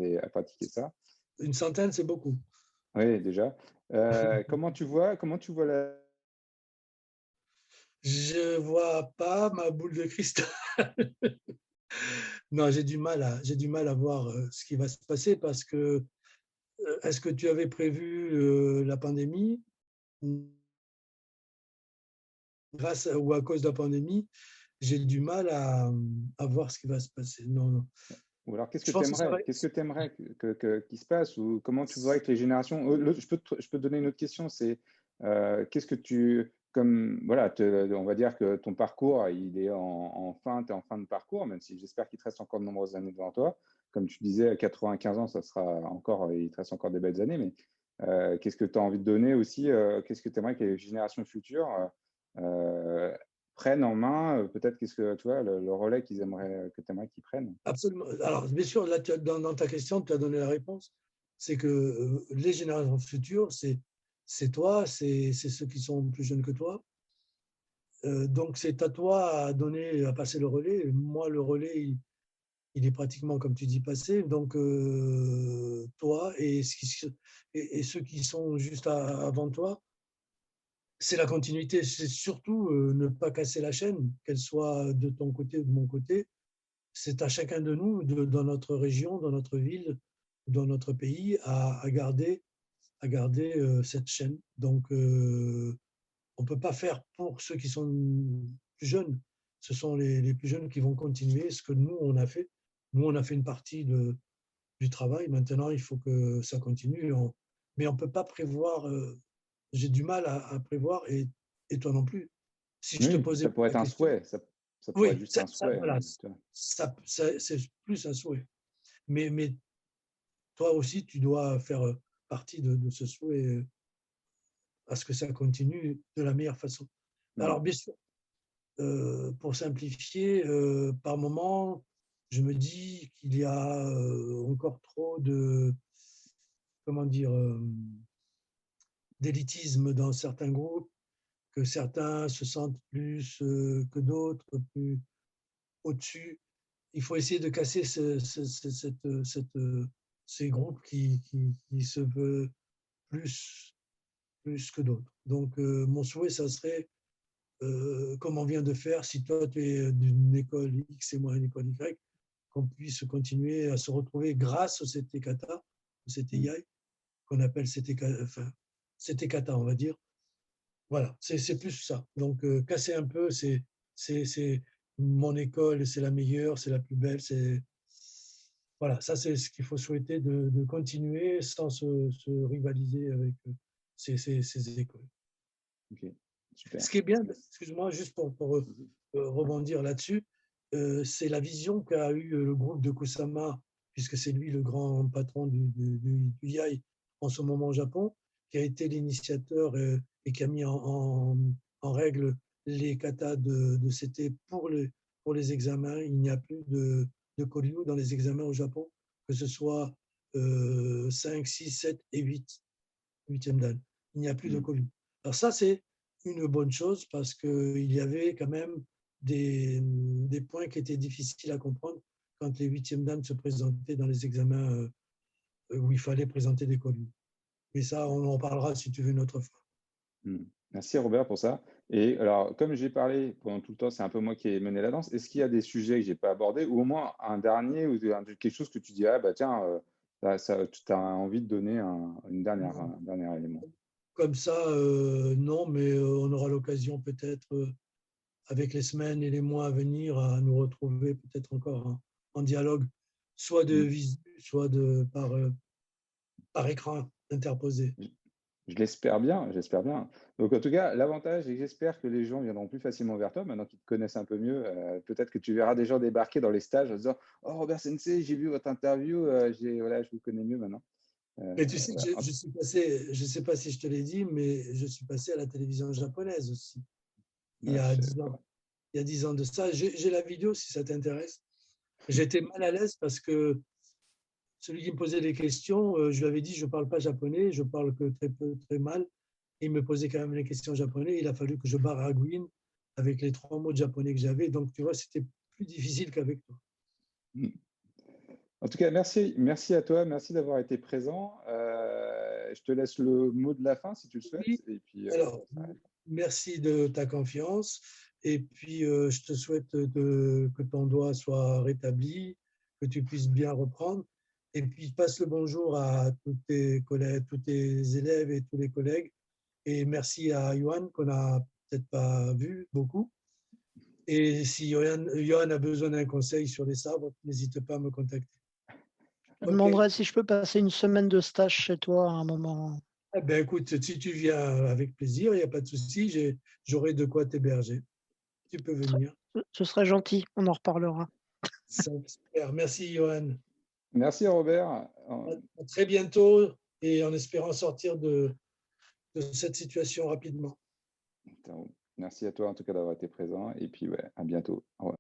ça. Une centaine, c'est beaucoup. Oui, déjà. Comment tu vois Je vois pas ma boule de cristal. Non, j'ai du mal à voir ce qui va se passer parce que est-ce que tu avais prévu la pandémie? Grâce ou à cause de la pandémie, j'ai du mal à voir ce qui va se passer. Non, non. Ou alors, qu'est-ce que Je tu pense que ça va. aimerais? Qu'est-ce que tu aimerais qu'il se passe? Ou comment tu voudrais que les générations. Je peux te donner une autre question. C'est qu'est-ce que tu. Comme, voilà, on va dire que ton parcours, il est t'es en fin de parcours, même si j'espère qu'il te reste encore de nombreuses années devant toi. Comme tu disais, à 95 ans, ça sera encore, il te reste encore des belles années. Mais qu'est-ce que tu as envie de donner aussi? Qu'est-ce que tu aimerais que les générations futures euh, prennent en main? Peut-être qu'est-ce que tu vois, le relais que tu aimerais qu'ils prennent? Absolument. Alors, bien sûr, là, dans ta question, tu as donné la réponse. C'est que les générations futures, c'est toi, c'est ceux qui sont plus jeunes que toi. Donc, c'est à toi à donner, à passer le relais. Moi, le relais, il est pratiquement, comme tu dis, passé. Donc, toi et ceux qui sont juste avant toi, c'est la continuité. C'est surtout ne pas casser la chaîne, qu'elle soit de ton côté ou de mon côté. C'est à chacun de nous, dans notre région, dans notre ville, dans notre pays, à garder cette chaîne. Donc, on ne peut pas faire pour ceux qui sont plus jeunes. Ce sont les plus jeunes qui vont continuer ce que nous, on a fait. Nous, on a fait une partie du travail. Maintenant, il faut que ça continue. Mais on ne peut pas prévoir. J'ai du mal à prévoir et toi non plus. Si je te Oui, posais ça pourrait la être un question, souhait. Ça pourrait être oui, juste un souhait. voilà, c'est plus un souhait. Mais toi aussi, tu dois faire partie de ce souhait à ce que ça continue de la meilleure façon. Mm. Alors, bien sûr, pour simplifier, par moment, je me dis qu'il y a encore trop comment dire, d'élitisme dans certains groupes, que certains se sentent plus que d'autres, plus au-dessus. Il faut essayer de casser ces groupes qui se veulent plus que d'autres. Donc, mon souhait, ça serait, comme on vient de faire, si toi tu es d'une école X et moi une école Y, qu'on puisse continuer à se retrouver grâce au CT Kata, au CT Yai, qu'on appelle CT Kata, on va dire. Voilà, c'est plus ça. Donc, casser un peu, c'est mon école, c'est la meilleure, c'est la plus belle. Voilà, ça, c'est ce qu'il faut souhaiter de continuer sans se rivaliser avec ces écoles. Ok, super. Ce qui est bien, excuse-moi, juste pour rebondir là-dessus, c'est la vision qu'a eu le groupe de Kusama, puisque c'est lui le grand patron du YAI en ce moment au Japon, qui a été l'initiateur et qui a mis en règle les katas de CT pour les examens. Il n'y a plus de Koryu dans les examens au Japon, que ce soit 5, 6, 7 et 8e dan. Il n'y a plus de Koryu. Alors ça, c'est une bonne chose parce qu'il y avait quand même des points qui étaient difficiles à comprendre quand les 8e dan se présentaient dans les examens où il fallait présenter des Koryu. Mais ça, on en parlera si tu veux une autre fois. Merci Robert pour ça. Et alors, comme j'ai parlé pendant tout le temps, c'est un peu moi qui ai mené la danse. Est-ce qu'il y a des sujets que je n'ai pas abordés ou au moins un dernier ou quelque chose que tu dis, ah bah tiens, tu as envie de donner un dernier élément? Comme ça, non, mais on aura l'occasion peut-être avec les semaines et les mois à venir à nous retrouver peut-être encore en dialogue, soit de visu, soit par écran interposé. Je l'espère bien, j'espère bien. Donc, en tout cas, l'avantage, c'est que j'espère que les gens viendront plus facilement vers toi, maintenant qu'ils te connaissent un peu mieux. Peut-être que tu verras des gens débarquer dans les stages en disant « Oh, Robert Sensei, j'ai vu votre interview, voilà, je vous connais mieux maintenant. » Mais tu sais, je suis passé, je ne sais pas si je te l'ai dit, mais je suis passé à la télévision japonaise aussi, il y a 10 ans. Il y a 10 ans de ça. J'ai la vidéo si ça t'intéresse. J'étais mal à l'aise parce que celui qui me posait des questions, je lui avais dit je ne parle pas japonais, je parle que très peu, très mal. Et il me posait quand même les questions japonais. Il a fallu que je baragouine avec les 3 mots de japonais que j'avais. Donc, tu vois, c'était plus difficile qu'avec toi. En tout cas, merci à toi, merci d'avoir été présent. Je te laisse le mot de la fin si tu le souhaites. Oui. Et puis, Alors, merci de ta confiance. Et puis, je te souhaite que ton doigt soit rétabli, que tu puisses bien reprendre. Et puis, passe le bonjour à tous tes collègues, tous tes élèves et tous les collègues. Et merci à Johan, qu'on n'a peut-être pas vu beaucoup. Et si Johan a besoin d'un conseil sur les sabres, n'hésite pas à me contacter. Je me demanderais si je peux passer une semaine de stage chez toi à un moment. Eh ben, écoute, si tu viens avec plaisir, il n'y a pas de souci, j'aurai de quoi t'héberger. Tu peux venir. Ce serait gentil, on en reparlera. Super. Merci, Johan. merci Robert. À très bientôt et en espérant sortir de cette situation rapidement. Merci à toi en tout cas d'avoir été présent. Et puis, ouais, à bientôt. Au revoir.